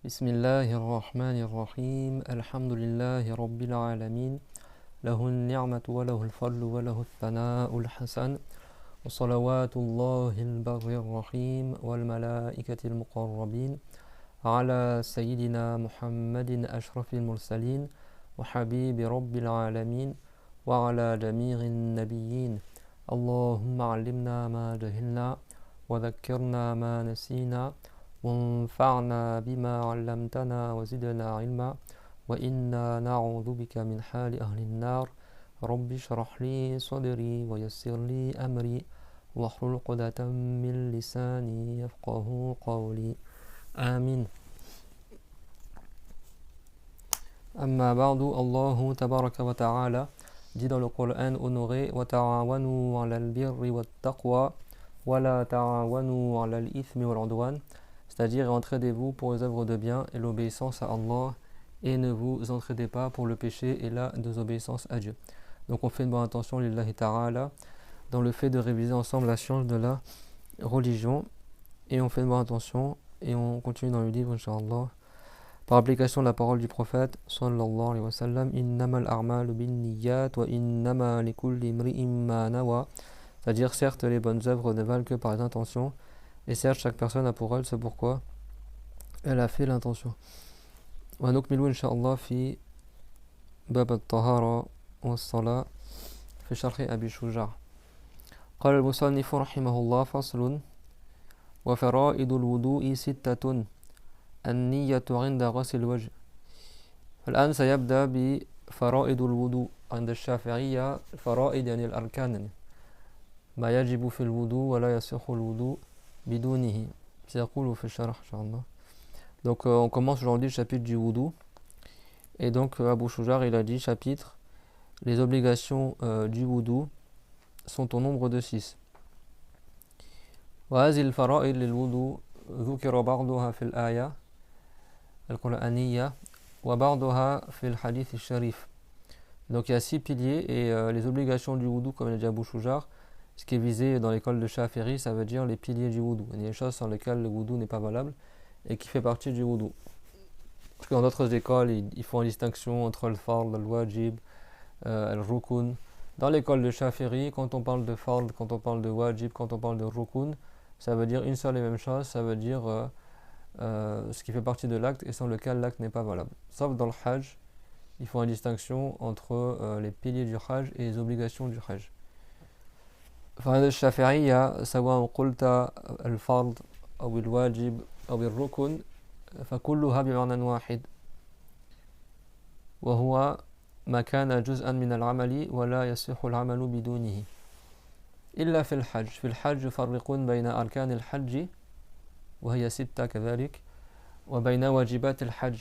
بسم الله الرحمن الرحيم الحمد لله رب العالمين له النعمة وله الفضل وله الثناء الحسن وصلوات الله البر الرحيم والملائكة المقربين على سيدنا محمد أشرف المرسلين وحبيب رب العالمين وعلى جميع النبيين اللهم علمنا ما جهلنا وذكرنا ما نسينا وانفعنا بما علمتنا وزدنا علما وإنا نعوذ بك من حال أهل النار رب اشرح لي صدري ويسر لي أمري واحلل عقدة من لساني يفقه قولي آمين. أما بعد الله تبارك وتعالى dit dans le Coran honoré وتعاونوا على البر والتقوى ولا تعاونوا على الإثم والعدوان, c'est-à-dire entraidez-vous pour les œuvres de bien et l'obéissance à Allah et ne vous entraidez pas pour le péché et la désobéissance à Dieu. Donc on fait une bonne attention lillahi ta'ala dans le fait de réviser ensemble la science de la religion, et on fait une bonne attention et on continue dans le livre inshallah par application de la parole du prophète sallallahu alayhi wa sallam, innamal a'malu bin niyyat wa innama likulli imri'in ma nawa, c'est-à-dire certes les bonnes œuvres ne valent que par les intentions, et certes chaque personne a pour elle ce pourquoi elle a fait l'intention. ونكمل إن شاء الله في باب الطهارة والصلاة في شرح أبي شجاع. قال المصنف رحمه الله فصل وفرائض الوضوء ستة النية عند غسل الوجه. الآن سيبدأ بفرائض الوضوء. عند الشافعية فرائض يعني الأركان, ما يجب في الوضوء ولا يصح الوضوء بدونه, سيقول في الشرح إن شاء الله. Donc on commence aujourd'hui le chapitre du wudu, et donc Abu Shujar il a dit chapitre, les obligations du wudu sont au nombre de 6. وهذه الفرائض للوضوء ذكر بعضها في الآية القرآنية وبعضها في الحديث الشريف. Donc il y a 6 piliers, et les obligations du wudu, comme l'a dit Abu Shujar, ce qui est visé dans l'école de Shafi'i, ça veut dire les piliers du wudu, il y a des choses sans lesquelles le wudu n'est pas valable et qui fait partie du wudu. Parce que dans d'autres écoles, ils font une distinction entre le fard, le wajib, le rukun. Dans l'école de Shafi'i, quand on parle de fard, quand on parle de wajib, quand on parle de rukun, ça veut dire une seule et même chose, ça veut dire ce qui fait partie de l'acte et sans lequel l'acte n'est pas valable. Sauf dans le hajj, ils font une distinction entre les piliers du hajj et les obligations du hajj. فهذا الشافعية سواء قلت الفرض أو الواجب أو الركن فكلها بمعنى واحد, وهو ما كان جزءا من العمل ولا يصح العمل بدونه إلا في الحج. في الحج يفرقون بين أركان الحج وهي 6 كذلك, وبين واجبات الحج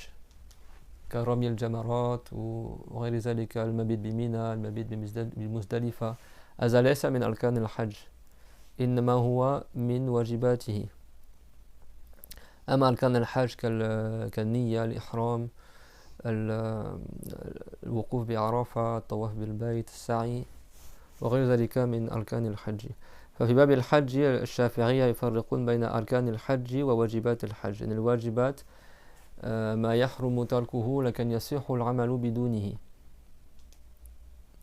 كرمي الجمرات وغير ذلك, المبيت بمنى, المبيت بمزدلفة, هذا ليس من أركان الحج إنما هو من واجباته. أما أركان الحج كالنية, الإحرام, الوقوف بعرفة, الطواف بالبيت, السعي وغير ذلك من أركان الحج. ففي باب الحج الشافعية يفرقون بين أركان الحج وواجبات الحج. إن الواجبات ما يحرم تركه لكن يصح العمل بدونه,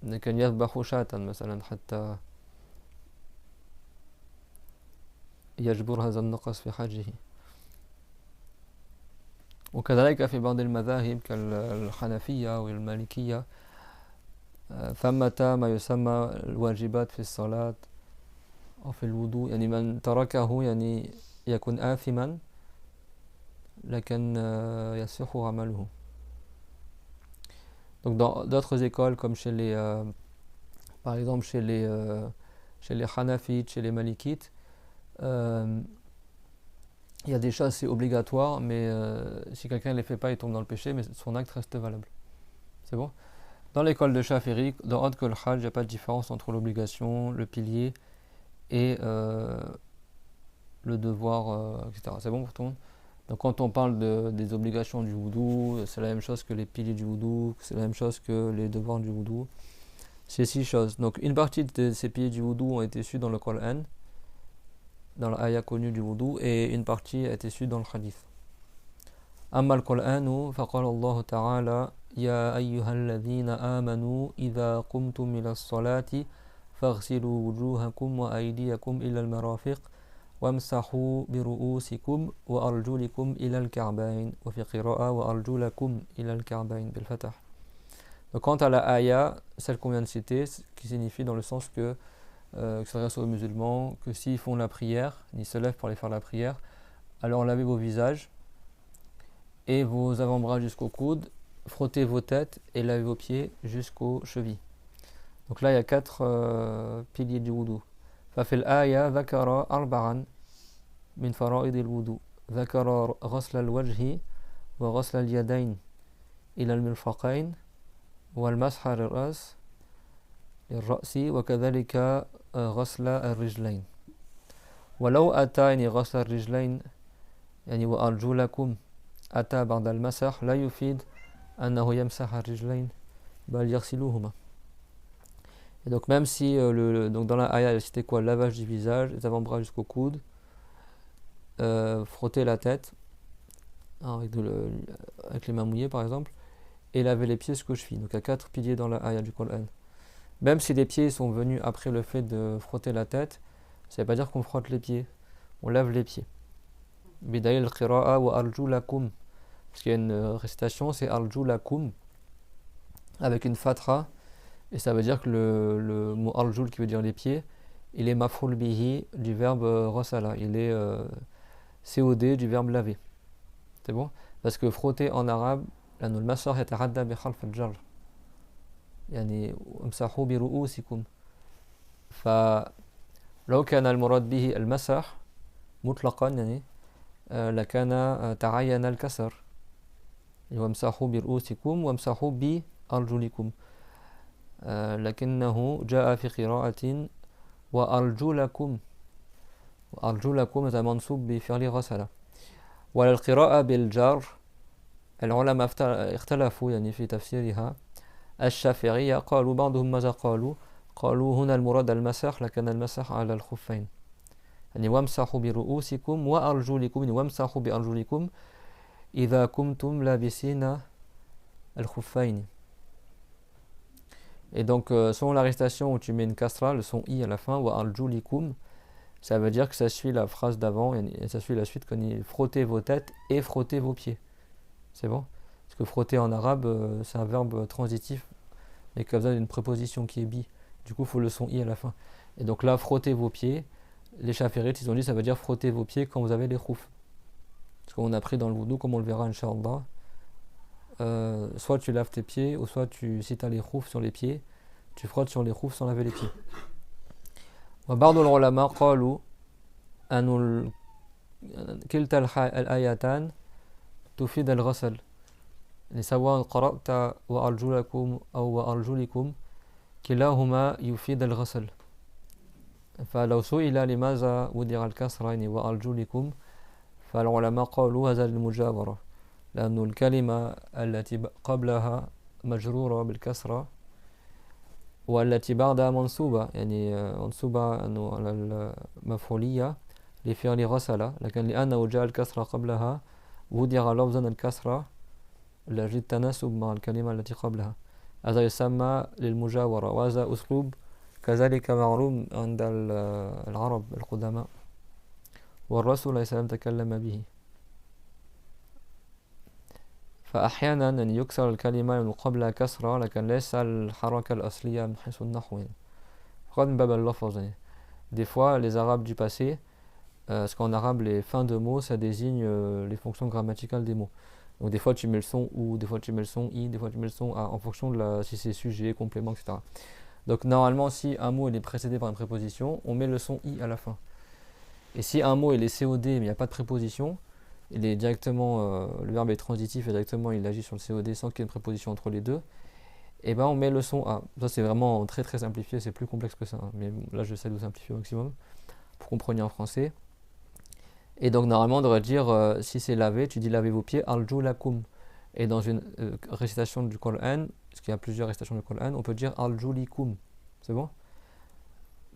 لكن يذبح شاة مثلا حتى يجبر هذا النقص في حجه. وكذلك في بعض المذاهب كالحنفية والمالكية ثمة ما يسمى الواجبات في الصلاة أو في الوضوء, يعني من تركه يعني يكون آثما لكن يصح عمله. Donc dans d'autres écoles comme chez les par exemple chez les Hanafites, chez les Malikites, il y a des choses c'est obligatoire, mais si quelqu'un ne les fait pas il tombe dans le péché, mais son acte reste valable. C'est bon. Dans l'école de Shafi'i, dans autre que le hajj, il n'y a pas de différence entre l'obligation, le pilier et le devoir, etc. C'est bon pour tout le monde. Donc quand on parle des obligations du wudu, c'est la même chose que les piliers du wudu, c'est la même chose que les devoirs du wudu. C'est 6 choses. Donc une partie de ces piliers du wudu ont été su dans le Coran, dans l'ayah connue du wudu, et une partie a été su dans le hadith. أما القرآن فقال الله تعالى يا أيها الذين آمنوا إذا قمتم إلى الصلاة فاغسلوا وجوهكم وأيديكم إلى المرافق وامسحوا برؤوسكم وأرجلكم إلى الكعبين وفي قراءة وأرجلكم إلى الكعبين بالفتح. Donc, quant à la ayah, celle qu'on vient de citer, qui signifie dans le sens que s'adresse aux musulmans, que s'ils font la prière, ils se lèvent pour aller faire la prière, alors lavez vos visages et vos avant-bras jusqu'aux coudes, frottez vos têtes et lavez vos pieds jusqu'aux chevilles. Donc là, il y a 4 piliers du wudu. ففي الآية ذكر أربعا من فرائض الوضوء ذكر غسل الوجه وغسل اليدين إلى المرفقين والمسح للرأس وكذلك غسل الرجلين ولو أتى يعني غسل الرجلين يعني وأرجلكم أتى بعد المسح لا يفيد أنه يمسح الرجلين بل يغسلوهما. Et donc même si donc dans la ayah c'était quoi, le lavage du visage, les avant-bras jusqu'au coude, frotter la tête avec les mains mouillées par exemple, et laver les pieds jusqu'aux chevilles. Donc il y a 4 piliers dans la ayah du Coran. Même si les pieds sont venus après le fait de frotter la tête, ça ne veut pas dire qu'on frotte les pieds, on lave les pieds. Bidayil al-qira'a wa arjulakum, parce qu'il y a une récitation, c'est arjulakum avec une fatra. Et ça veut dire que le mot arjul qui veut dire les pieds, il est maf'ul bihi du verbe rasala, il est COD du verbe laver. C'est bon? Parce que frotter en arabe, لأنه المسح يتعدى بحرف الجر يعني امسحوا برؤوسكم فلو كان المراد به المسح مطلقا يعني لكان تعين الكسر وامسحوا برؤوسكم وامسحوا بأرجلكم لكنه جاء في قراءة وأرجلكم هذا منصوب بفعل غسل. والقراءة بالجر العلماء اختلفوا يعني في تفسيرها. الشافعية قالوا بعضهم ماذا قالوا هنا المراد المسح لكن المسح على الخفين يعني وامسحوا برؤوسكم وأرجلكم يعني وامسحوا بأرجلكم إذا كنتم لابسين الخفين. Et donc, selon la récitation où tu mets une kasra, le son i à la fin, wa arjulikum, ça veut dire que ça suit la phrase d'avant et ça suit la suite quand il frottez vos têtes et frottez vos pieds. C'est bon? Parce que frotter en arabe, c'est un verbe transitif, mais qui a besoin d'une préposition qui est bi. Du coup, il faut le son i à la fin. Et donc là, frottez vos pieds. Les chaférites, ils ont dit ça veut dire frotter vos pieds quand vous avez les khouf. Parce qu'on a pris dans le wudu, comme on le verra, Inch'Allah. Soit tu laves tes pieds, ou soit si tu as les khouf sur les pieds, tu frottes sur les khouf sans laver les pieds. وبعض العلماء قالوا أن كلتا الآيتان تفيد الغسل سواء قرأت وأرجلكم أو وأرجلكم كلاهما يفيد الغسل. فلو سئل لماذا وضع الكسرين وأرجلكم فالعلماء قالوا هذا للمجاورة لأن الكلمة التي قبلها مجرورة بالكسرة والتي بعدها منصوبة يعني منصوبة أنه على المفعولية لفعل غسل لكن لأنه جاء الكسرة قبلها وضع لفظا الكسرة لأجل التناسب مع الكلمة التي قبلها. هذا يسمى للمجاورة وهذا أسلوب كذلك معروف عند العرب القدماء والرسول عليه السلام تكلم به. فأحيانا أن يكسر الكلمة قبل كسرة لكن ليس الحركة الأصلية من حيث النحو قد من باب اللفظ. Des fois les arabes du passé parce qu'en arabe les fins de mots ça désigne les fonctions grammaticales des mots. Donc des fois tu mets le son ou, des fois tu mets le son i, des fois tu mets le son a en fonction de si c'est sujet, complément, etc. Donc normalement si un mot il est précédé par une préposition, on met le son i à la fin. Et si un mot il est COD mais il n'y a pas de préposition, il est directement, le verbe est transitif et directement il agit sur le COD sans qu'il y ait une préposition entre les deux, et ben on met le son A. Ça c'est vraiment très très simplifié, c'est plus complexe que ça, hein. Mais là j'essaie de vous simplifier au maximum pour qu'on comprenne en français. Et donc normalement on devrait dire si c'est laver, tu dis lavez vos pieds, arjulakum. Et dans une récitation du Coran, parce qu'il y a plusieurs récitations du Coran, on peut dire arjulikum. C'est bon?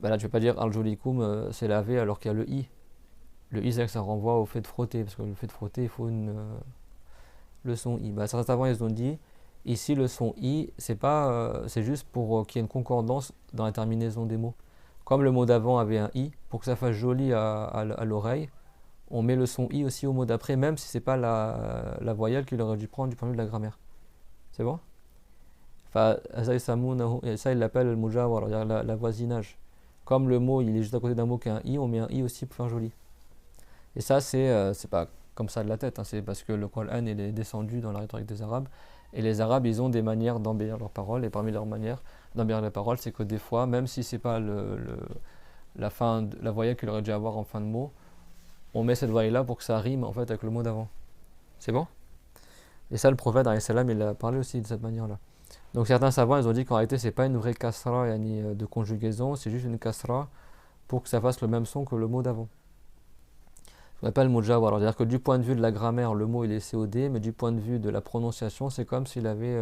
Ben là tu ne peux pas dire arjulikum c'est laver alors qu'il y a le i. Le i c'est que ça renvoie au fait de frotter, parce que le fait de frotter il faut le son I. Certains savants ils ont dit ici le son I c'est pas c'est juste pour qu'il y ait une concordance dans la terminaison des mots. Comme le mot d'avant avait un I, pour que ça fasse joli à l'oreille, on met le son I aussi au mot d'après, même si c'est pas la voyelle qu'il aurait dû prendre du point de vue de la grammaire. C'est bon? Ça il l'appelle le mujawara, c'est-à-dire la voisinage. Comme le mot il est juste à côté d'un mot qui a un I, on met un I aussi pour faire joli. Et ça c'est pas comme ça de la tête, hein, c'est parce que le Coran il est descendu dans la rhétorique des Arabes. Et les Arabes ils ont des manières d'embellir leurs paroles, et parmi leurs manières d'embellir les paroles, c'est que des fois, même si c'est pas la fin, la voyelle qu'il aurait dû avoir en fin de mot, on met cette voyelle là pour que ça rime en fait avec le mot d'avant. C'est bon? Et ça le prophète alayhi salam il a parlé aussi de cette manière là. Donc certains savants ils ont dit qu'en réalité c'est pas une vraie kasra de conjugaison, c'est juste une kasra pour que ça fasse le même son que le mot d'avant. On appelle le mot jawar, c'est-à-dire que du point de vue de la grammaire le mot il est COD, mais du point de vue de la prononciation c'est comme s'il avait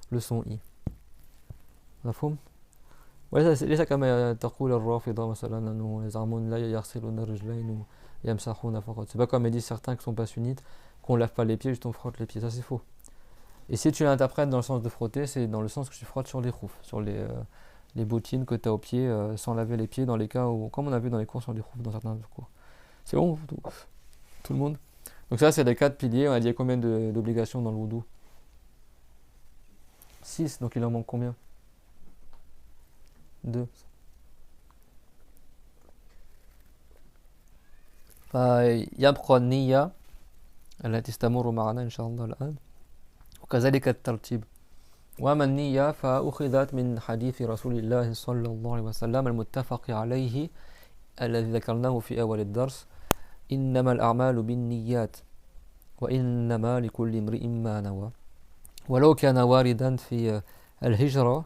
le son I. مفهوم؟ وليس كما تقول الرافضة مثلا أنه يزعمون لا يغسلون الرجلين ويمسحون فقط. C'est pas comme ils disent certains qui sont pas sunnites qu'on lave pas les pieds, juste on frotte les pieds. Ça c'est faux. Et si tu l'interprètes dans le sens de frotter, c'est dans le sens que tu frottes sur les khouf, sur les bottines que tu as aux pieds sans laver les pieds dans les cas où, comme on a vu dans les cours sur les khouf dans certains cours. C'est bon tout le monde? Donc ça c'est les 4 piliers. On a dit combien d'obligations dans le wudu? 6, donc il en manque combien? 2. فيبقى النية التي تستمر معنا إن شاء الله الآن وكذلك الترتيب. وأما النية فأخذت من حديث رسول الله صلى الله عليه وسلم المتفق عليه الذي ذكرناه في أول الدرس: إنما الأعمال بالنيات وإنما لكل امرئ ما نوى. ولو كان واردا في الهجرة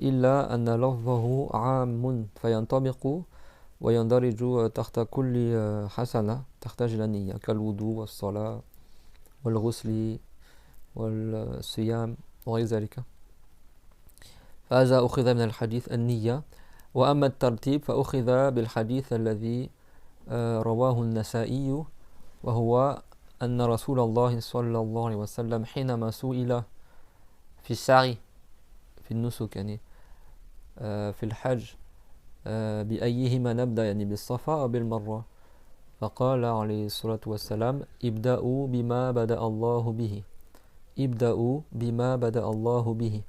إلا أن لفظه عام فينطبق ويندرج تحت كل حسنة تحتاج إلى النية كالوضوء والصلاة والغسل والصيام وغير ذلك. فهذا أخذ من الحديث النية. وأما الترتيب فأخذ بالحديث الذي رواه النسائي وهو أن رسول الله صلى الله عليه وسلم حينما سئل في السعي في النسك يعني في الحج بأيهما نبدأ يعني بالصفا أو بالمروة، فقال عليه الصلاة والسلام: ابدأوا بما بدأ الله به، ابدأوا بما بدأ الله به.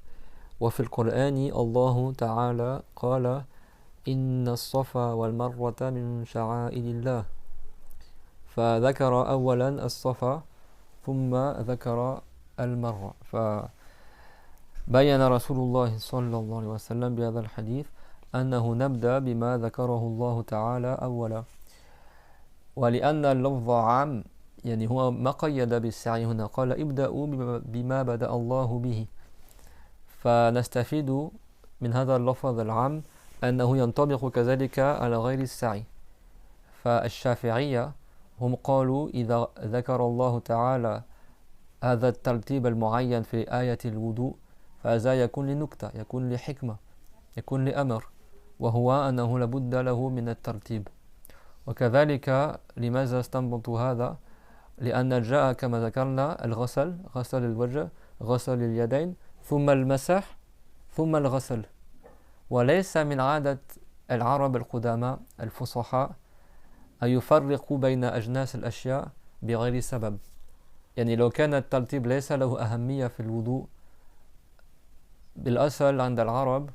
وفي القرآن الله تعالى قال: إن الصفا والمروة من شعائر الله، فذكر أولا الصفا ثم ذكر المروة. فبين رسول الله صلى الله عليه وسلم بهذا الحديث أنه نبدأ بما ذكره الله تعالى أولا. ولأن اللفظ عام يعني هو ما قيد بالسعي هنا، قال ابدأوا بما بدأ الله به، فنستفيد من هذا اللفظ العام أنه ينطبق كذلك على غير السعي. فالشافعية هم قالوا إذا ذكر الله تعالى هذا الترتيب المعين في آية الوضوء فهذا يكون لنكتة، يكون لحكمة، يكون لأمر، وهو أنه لابد له من الترتيب. وكذلك لماذا استنبطوا هذا؟ لأن جاء كما ذكرنا الغسل، غسل الوجه، غسل اليدين، ثم المسح، ثم الغسل. وليس من عادة العرب القدامى الفصحاء أن يفرقوا بين أجناس الأشياء بغير سبب. يعني لو كان الترتيب ليس له أهمية في الوضوء، بالأصل عند العرب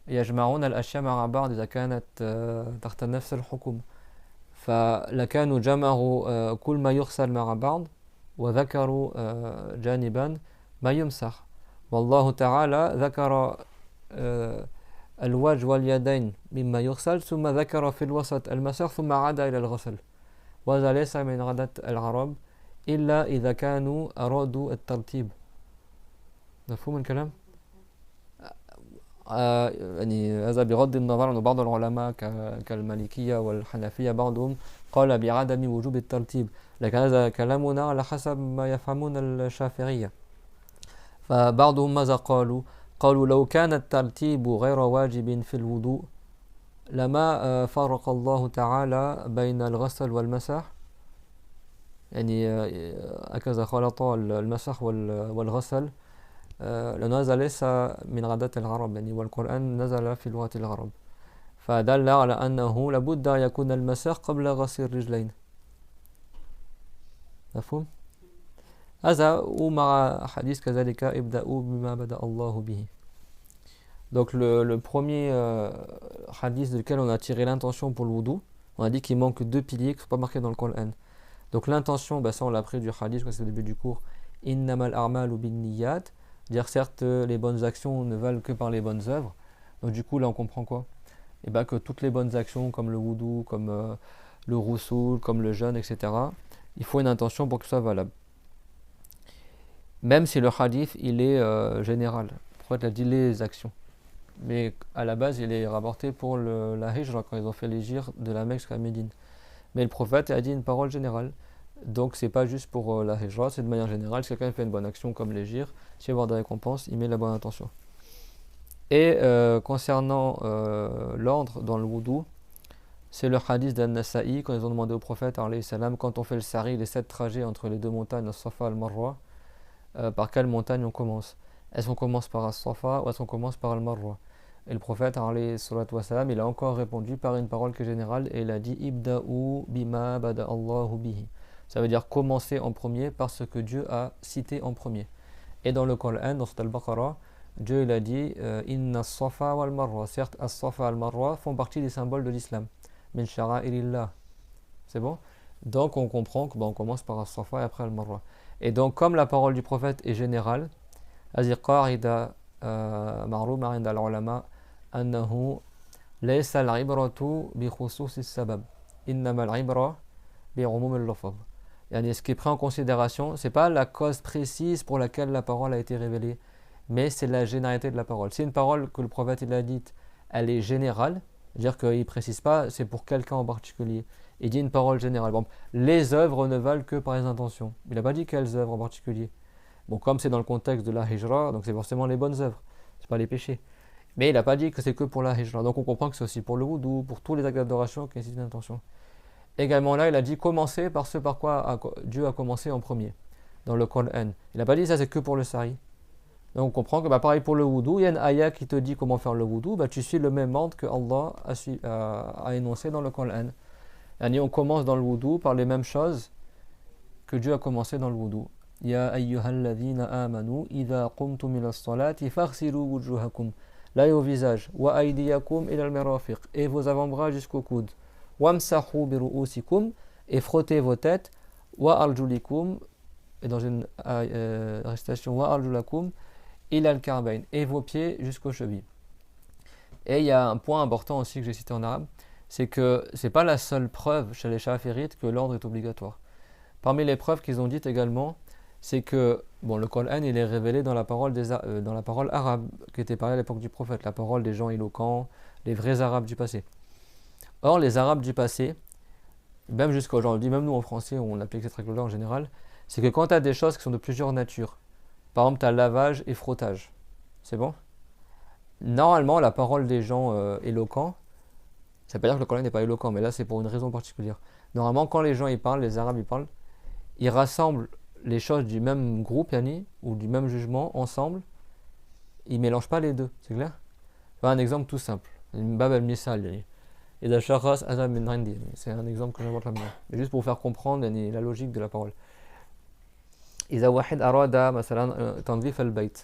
يجمعون الأشياء مع بعض إذا كانت تحت نفس الحكم، فلكانوا جمعوا كل ما يغسل مع بعض وذكروا جانبا ما يمسح. والله تعالى ذكر الوجه واليدين مما يغسل، ثم ذكر في الوسط المسح، ثم عاد إلى الغسل. وهذا ليس من عادة العرب إلا إذا كانوا أرادوا الترتيب. مفهوم الكلام؟ يعني هذا بغض النظر أن بعض العلماء كالمالكية والحنفية بعضهم قال بعدم وجوب الترتيب، لكن هذا كلامنا على حسب ما يفهمون الشافعية. فبعضهم ماذا قالوا؟ قالوا لو كان الترتيب غير واجب في الوضوء لما فرق الله تعالى بين الغسل والمسح، يعني هكذا خلط المسح والغسل لأنه هذا ليس من عادات العرب يعني والقرآن نزل في لغة العرب فدل على أنه لابد أن يكون المسح قبل غسل الرجلين مفهوم؟ هذا ومع حديث كذلك ابدأوا بما بدأ الله به. Donc le premier hadith de lequel on a tiré l'intention pour le wudu, on a dit qu'il manque deux piliers qui ne sont pas marqués dans le Coran. Donc l'intention, bah ça on l'a appris du hadith, c'est au début du cours, innamal a'malu bin niyyat, dire certes les bonnes actions ne valent que par les bonnes œuvres. Donc du coup là on comprend quoi? Et bah que toutes les bonnes actions comme le wudu, comme le roussoul, comme le jeûne, etc. Il faut une intention pour que ce soit valable. Même si le hadith il est général, le prophète a dit les actions. Mais à la base il est rapporté pour la hijra quand ils ont fait l'hijra de la Mecque jusqu'à Médine. Mais le prophète a dit une parole générale. Donc c'est pas juste pour la hijra, c'est de manière générale. Si quelqu'un fait une bonne action comme l'hijra, s'il veut avoir des récompenses, il met la bonne intention. Et concernant l'ordre dans le wudu, c'est le hadith d'An-Nasa'i quand ils ont demandé au prophète salam, quand on fait le sari, les 7 trajets entre les deux montagnes, As-Safa et Al-Marwa, par quelle montagne on commence? Est-ce qu'on commence par As-Safa ou est-ce qu'on commence par Al-Marwa? Et le prophète salam, il a encore répondu par une parole qui est générale et il a dit Ibda'u bima bada Allahu bihi. Ça veut dire commencer en premier par ce que Dieu a cité en premier. Et dans le Coran, dans Surat Al-Baqarah, Dieu il a dit Inna as-Safa wal Marwa. Certes, as-Safa et al-Marwa font partie des symboles de l'islam. Min shara'irillah. C'est bon? Donc on comprend qu'on commence par as-Safa et après al-Marwa. Et donc comme la parole du prophète est générale, هذه قاعدة معروفة عند العلماء أنه ليس العبرة بخصوص السبب إنما العبرة بعموم اللفظ. يعني ce qui est pris en considération, c'est pas la cause précise pour laquelle la parole a été révélée, mais c'est la généralité de la parole. Si une parole que le prophète il a dite, elle est générale, c'est-à-dire qu'il ne précise pas c'est pour quelqu'un en particulier. Il dit une parole générale. Bon, les œuvres ne valent que par les intentions. Il n'a pas dit quelles œuvres en particulier. Bon, comme c'est dans le contexte de la hijra, donc c'est forcément les bonnes œuvres, c'est pas les péchés. Mais il n'a pas dit que c'est que pour la hijra. Donc on comprend que c'est aussi pour le wudu, pour tous les actes d'adoration qui nécessitent une intention. Également là, il a dit commencer par ce par quoi Dieu a commencé en premier, dans le Coran. Il n'a pas dit ça c'est que pour le sari. Donc on comprend que pareil pour le wudu, il y a une ayah qui te dit comment faire le wudu, tu suis le même ordre que Allah a énoncé dans le Coran. Et on commence dans le wudu par les mêmes choses que Dieu a commencé dans le wudu. Ya ayyuhalladhina amanu idha qumtum ila as-salati faghsilu wujuhakum, l'œil au visage, wa aydiyakum ila al-marafiq, et vos avant-bras jusqu'au coude, wamsahu bi ru'usikum, et frottez vos têtes, wa arjulikum, et dans une récitation wa arjulakum ila al-ka'bayn, et vos pieds jusqu'aux chevilles. Et il y a un point important aussi que j'ai cité en arabe, c'est que c'est pas la seule preuve chez les chafirites que l'ordre est obligatoire. Parmi les preuves qu'ils ont dites également, c'est que le Coran il est révélé dans la parole arabe qui était parlée à l'époque du prophète, la parole des gens éloquents, les vrais arabes du passé. Or les arabes du passé, même jusqu'à aujourd'hui, même nous en français on applique cette règle-là en général, c'est que quand tu as des choses qui sont de plusieurs natures, par exemple tu as lavage et frottage, c'est bon? Normalement la parole des gens éloquents, ça veut pas dire que le Coran n'est pas éloquent, mais là c'est pour une raison particulière. Normalement quand les gens y parlent, les arabes y parlent, ils rassemblent les choses du même groupe yani, ou du même jugement ensemble, ils ne mélangent pas les deux, c'est clair? Un exemple tout simple, bab al-misal yani. C'est un exemple que j'invente là-dedans, juste pour vous faire comprendre yani, la logique de la parole. إذا واحد أراد مثلا تنظيف البيت،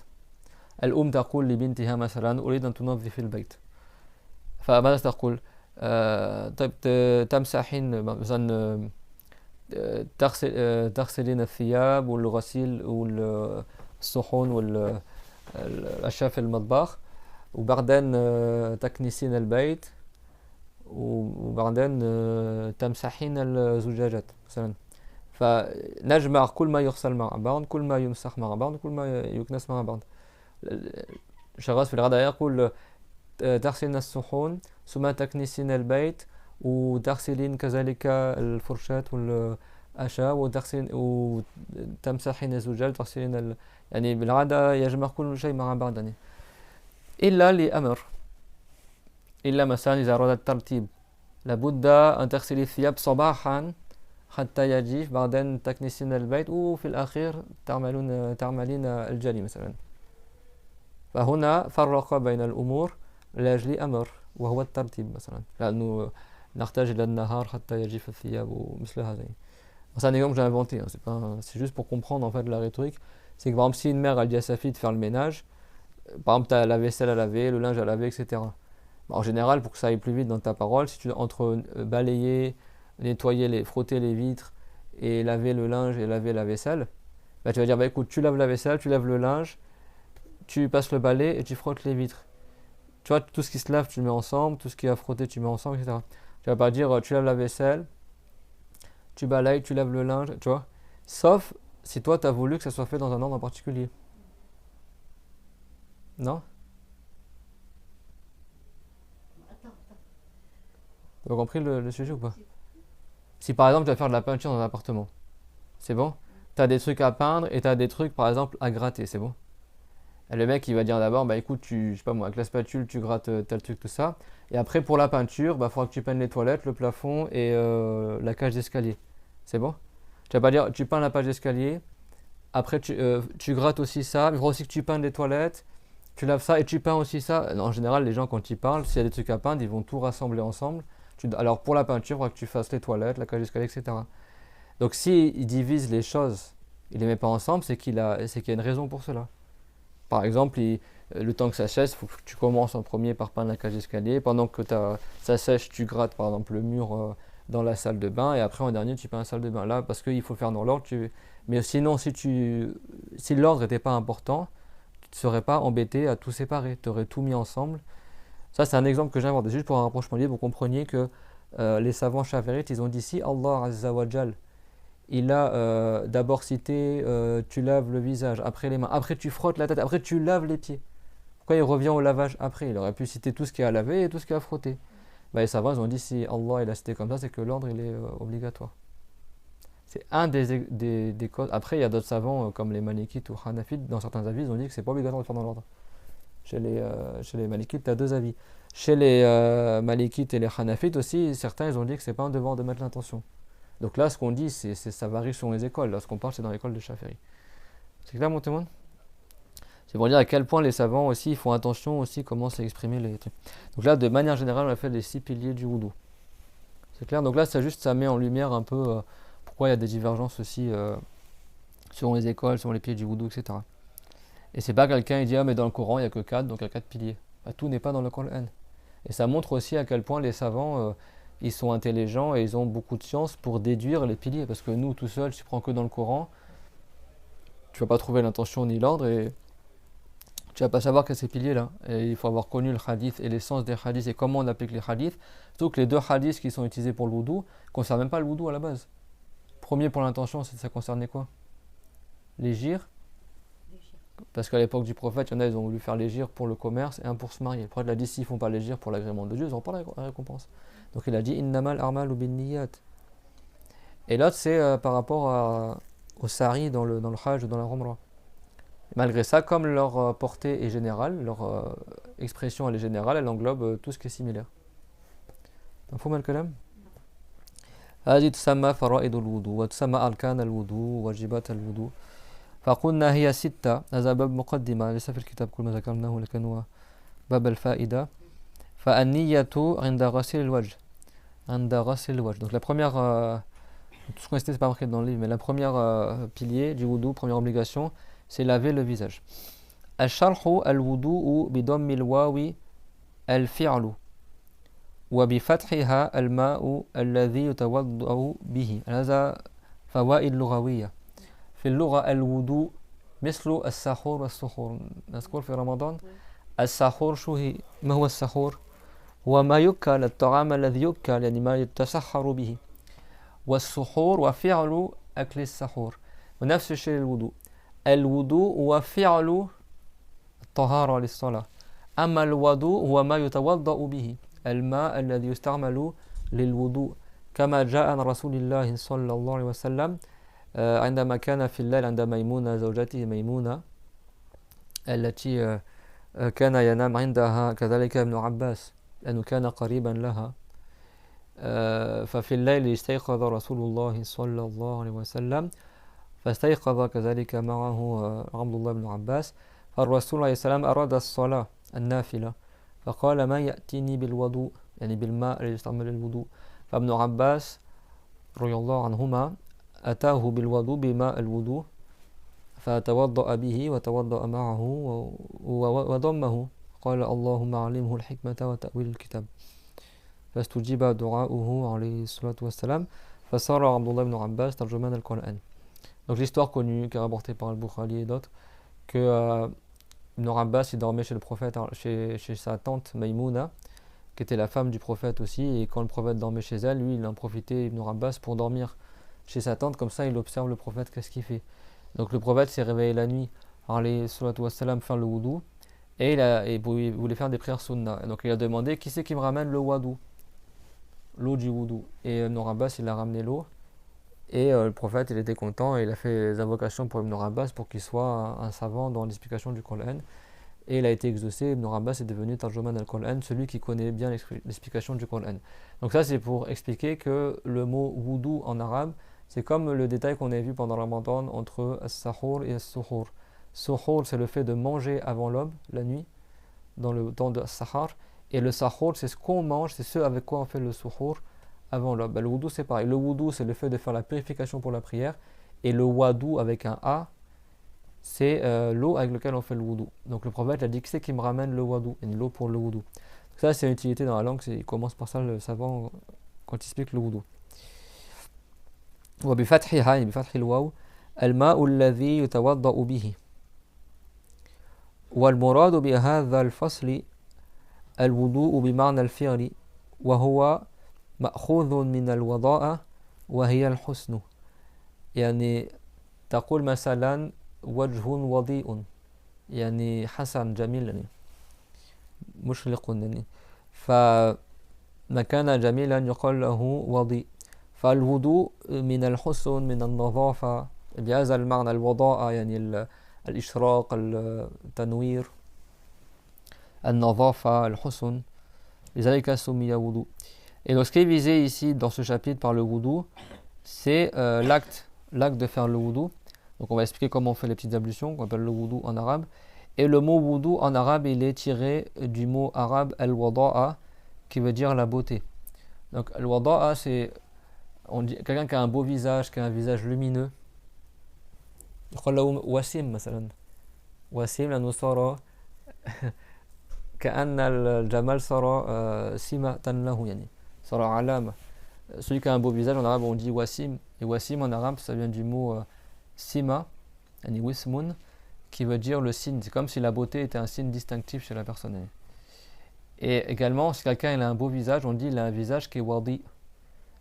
الأم تقول لبنتها مثلا أريد أن تنظف البيت، فماذا تقول؟ طيب تمسحين مثلا تغسلين الثياب والغسيل والصحون والأشياء في المطبخ، وبعدين تكنسين البيت، وبعدين تمسحين الزجاجات مثلا. فنجمع كل ما يغسل مع بعض، كل ما يمسح مع بعض، كل ما يكنس مع بعض. شخص في الغداء يقول تغسلين الصحون ثم تكنسين البيت وتغسلين كذلك الفرشاة والأشياء وتمسحين الزجاج، تغسلين يعني بالعادة يجمع كل شيء مع بعض يعني. إلا لأمر، إلا مثلا إذا أراد الترتيب لابد أن تغسلي الثياب صباحا حتى يجيف بعدين تكنسين البيت وفي الأخير تعملين الجلي مثلا. فهنا فرق بين الأمور لأجل أمر وهو الترتيب مثلا، لأنه نحتاج إلى النهار حتى يجيف الثياب ومثل هذا. C'est un exemple que j'ai inventé, hein. C'est juste pour comprendre en fait la rhétorique. C'est que par exemple si une mère elle dit à sa fille de faire le ménage, par exemple tu as la vaisselle à laver, le linge à laver, etc. En général, pour que ça aille plus vite dans ta parole, si tu entre balayer, nettoyer, frotter les vitres et laver le linge et laver la vaisselle, bah, tu vas dire bah écoute, tu laves la vaisselle, tu laves le linge, tu passes le balai et tu frottes les vitres. Tu vois, tout ce qui se lave, tu le mets ensemble, tout ce qui est à frotter, tu mets ensemble, etc. Tu vas pas dire tu laves la vaisselle, tu balayes, tu laves le linge, tu vois. Sauf si toi, tu as voulu que ça soit fait dans un ordre en particulier. Non? Tu as compris le sujet ou pas? Si par exemple, tu vas faire de la peinture dans un appartement, c'est bon? Tu as des trucs à peindre et tu as des trucs, par exemple, à gratter, c'est bon? Et le mec, il va dire d'abord, bah écoute, je sais pas moi, avec la spatule, tu grattes tel truc, tout ça. Et après, pour la peinture, bah faudra que tu peignes les toilettes, le plafond et la cage d'escalier. C'est bon? Tu vas pas dire, tu peins la cage d'escalier, après tu grattes aussi ça, il faudra aussi que tu peignes les toilettes, tu laves ça et tu peins aussi ça. En général, les gens, quand ils parlent, s'il y a des trucs à peindre, ils vont tout rassembler ensemble. Alors pour la peinture, il faudra que tu fasses les toilettes, la cage d'escalier, etc. Donc s'il divise les choses, il les met pas ensemble, c'est qu'il y a une raison pour cela. Par exemple, le temps que ça sèche, il faut que tu commences en premier par peindre la cage d'escalier. Pendant que ça sèche, tu grattes par exemple le mur dans la salle de bain. Et après, en dernier, tu peins la salle de bain. Là, parce qu'il faut faire dans l'ordre. Mais sinon, si l'ordre n'était pas important, tu ne serais pas embêté à tout séparer. Tu aurais tout mis ensemble. Ça, c'est un exemple que j'invente. Juste pour un rapprochement lié, vous compreniez que les savants chaférites, ils ont dit si Allah Azza wa Jal, il a d'abord cité tu laves le visage, après les mains, après tu frottes la tête, après tu laves les pieds. Pourquoi il revient au lavage après? Il aurait pu citer tout ce qui est à laver et tout ce qui est à frotter. Bah, les savants ils ont dit si Allah il a cité comme ça, c'est que l'ordre il est obligatoire. C'est un des causes. Après, il y a d'autres savants comme les Malikites ou Hanafites, dans certains avis, ils ont dit que c'est pas obligatoire de faire dans l'ordre. Chez les Malikites, tu as deux avis. Chez les Malikites et les Hanafites aussi, certains ils ont dit que c'est pas un devoir de mettre l'intention. Donc là, ce qu'on dit, ça varie selon les écoles. Là, ce qu'on parle, c'est dans l'école de Chaféry. C'est clair, mon témoin? C'est pour dire à quel point les savants aussi font attention aussi comment s'exprimer les trucs. Donc là, de manière générale, on a fait les 6 piliers du wudu. C'est clair? Donc là, ça met en lumière un peu pourquoi il y a des divergences aussi selon les écoles, selon les piliers du wudu, etc. Et c'est pas quelqu'un qui dit ah mais dans le Coran il n'y a que 4, donc il y a 4 piliers. Bah, tout n'est pas dans le Coran. Et ça montre aussi à quel point les savants ils sont intelligents et ils ont beaucoup de science pour déduire les piliers. Parce que nous, tout seul, si tu prends que dans le Coran, tu vas pas trouver l'intention ni l'ordre et tu vas pas savoir que ces piliers-là. Et il faut avoir connu le hadith et l'essence des hadiths et comment on applique les hadiths. Surtout que les deux hadiths qui sont utilisés pour le wudu ne concernent même pas le wudu à la base. Premier pour l'intention, ça concernait quoi? Les gyres. Parce qu'à l'époque du prophète, il y en a, ils ont voulu faire les gyres pour le commerce et un pour se marier. Le prophète a dit s'ils font pas les gyres pour l'agrément de Dieu, ils n'auront pas la récompense. Donc il a dit innamal a'malu binniyat. Et l'autre c'est par rapport au sari dans le hajj ou dans la umrah. Malgré ça, comme leur portée est générale, leur expression elle est générale, elle englobe tout ce qui est similaire. مفهوم الكلام؟ هذه تسمى فرائض الوضوء وتسمى أركان الوضوء وواجبات الوضوء. فقلنا هي 6. هذا باب مقدمة ليس في الكتاب كل ما ذكرناه لكن هو باب الفائدة. فالنية عند غسل الوجه. عند غسل الوجه. Donc la première, tout ce qu'on a cité c'est pas marqué dans le livre, mais la première pilier du wudu, première obligation, c'est laver le visage. الشرح الوضوء بضم الواو الفعل وبفتحها الماء الذي يتوضأ به. هذا فوائد لغوية. في اللغة الوضوء مثل السحور والسحور. نذكر في رمضان السحور شو هي؟ ما هو السحور؟ هو ما يؤكل، الطعام الذي يؤكل يعني ما يتسحر به. والسحور وفعل أكل السحور. ونفس الشيء الوضوء. الوضوء هو فعل الطهارة للصلاة. أما الوضوء هو ما يتوضأ به، الماء الذي يستعمل للوضوء، كما جاء عن رسول الله صلى الله عليه وسلم عندما كان في الليل عند ميمونة زوجته ميمونة التي كان ينام عندها كذلك ابن عباس لأنه كان قريبا لها. ففي الليل استيقظ رسول الله صلى الله عليه وسلم فاستيقظ كذلك معه عبد الله بن عباس فالرسول عليه السلام أراد الصلاة النافلة فقال ما يأتيني بالوضوء يعني بالماء اللي يستعمل للوضوء فابن عباس رضي الله عنهما أتاه بالوضوء بماء الوضوء فتوضأ به وتوضأ معه وضمه قال اللهم علمه الحكمة وتأويل الكتاب فاستجيب دعاؤه عليه الصلاة والسلام فصار عبد الله بن عباس ترجمان القرآن. Donc l'histoire connue qui est rapportée par Al-Bukhari et d'autres que Ibn Abbas il dormait chez le prophète, chez sa tante Maïmouna qui était la femme du prophète aussi, et quand le prophète dormait chez elle, lui il en profitait Ibn Abbas pour dormir chez sa tante, comme ça il observe le prophète qu'est-ce qu'il fait. Donc le prophète s'est réveillé la nuit alayhi salatu wassalam faire le wudu et il voulait faire des prières sunnah. Donc il a demandé qui c'est qui me ramène le wudu, l'eau du wudu, et Ibn Abbas il a ramené l'eau et le prophète il était content et il a fait des invocations pour Ibn Abbas pour qu'il soit un savant dans l'explication du Coran, et il a été exaucé. Ibn Abbas est devenu Tarjuman al-Coran, celui qui connaît bien l'explication du Coran. Donc ça c'est pour expliquer que le mot wudu en arabe c'est comme le détail qu'on a vu pendant le Ramadan entre as-sahur et as-suhur. Suhur c'est le fait de manger avant l'aube, la nuit, dans le temps de as-sahar, et le sahur c'est ce qu'on mange, c'est ce avec quoi on fait le suhur avant l'aube. Le wudu c'est pareil, le wudu c'est le fait de faire la purification pour la prière, et le wadu avec un A c'est l'eau avec laquelle on fait le wudu. Donc le prophète a dit que c'est qui me ramène le wadu, et l'eau pour le wudu. Ça c'est une utilité dans la langue, il commence par ça le savant quand il explique le wudu. وبفتحها يعني بفتح الواو الماء الذي يتوضأ به والمراد بهذا الفصل الوضوء بمعنى الفعل وهو مأخوذ من الوضاء وهي الحسن يعني تقول مثلا وجه وضيء يعني حسن جميل يعني مشرق يعني فما كان جميلا يقال له وضيء فالوضوء من الحسن من النظافة بهذا المعنى الوضاء يعني الإشراق التنوير النظافة الحسن لذلك سمي وضوء. Et donc ce qui est visé ici dans ce chapitre par le wudu, c'est l'acte de faire le wudu. Donc on va expliquer comment on fait les petites ablutions, qu'on appelle le wudu en arabe. Et le mot wudu en arabe, il est tiré du mot arabe al-wada'a, qui veut dire la beauté. Donc al-wada'a, c'est quelqu'un qui a un beau visage, qui a un visage lumineux. Wasim, مثلا. Wasim, لأنه صار كأن الجمال صار سمة له يعني. صار علامة. Celui qui a un beau visage, en arabe on dit wasim. Et wasim en arabe, ça vient du mot sima, yani wismun, qui veut dire le signe. C'est comme si la beauté était un signe distinctif chez la personne. Et également, si quelqu'un il a un beau visage, on dit il a un visage qui est wadi,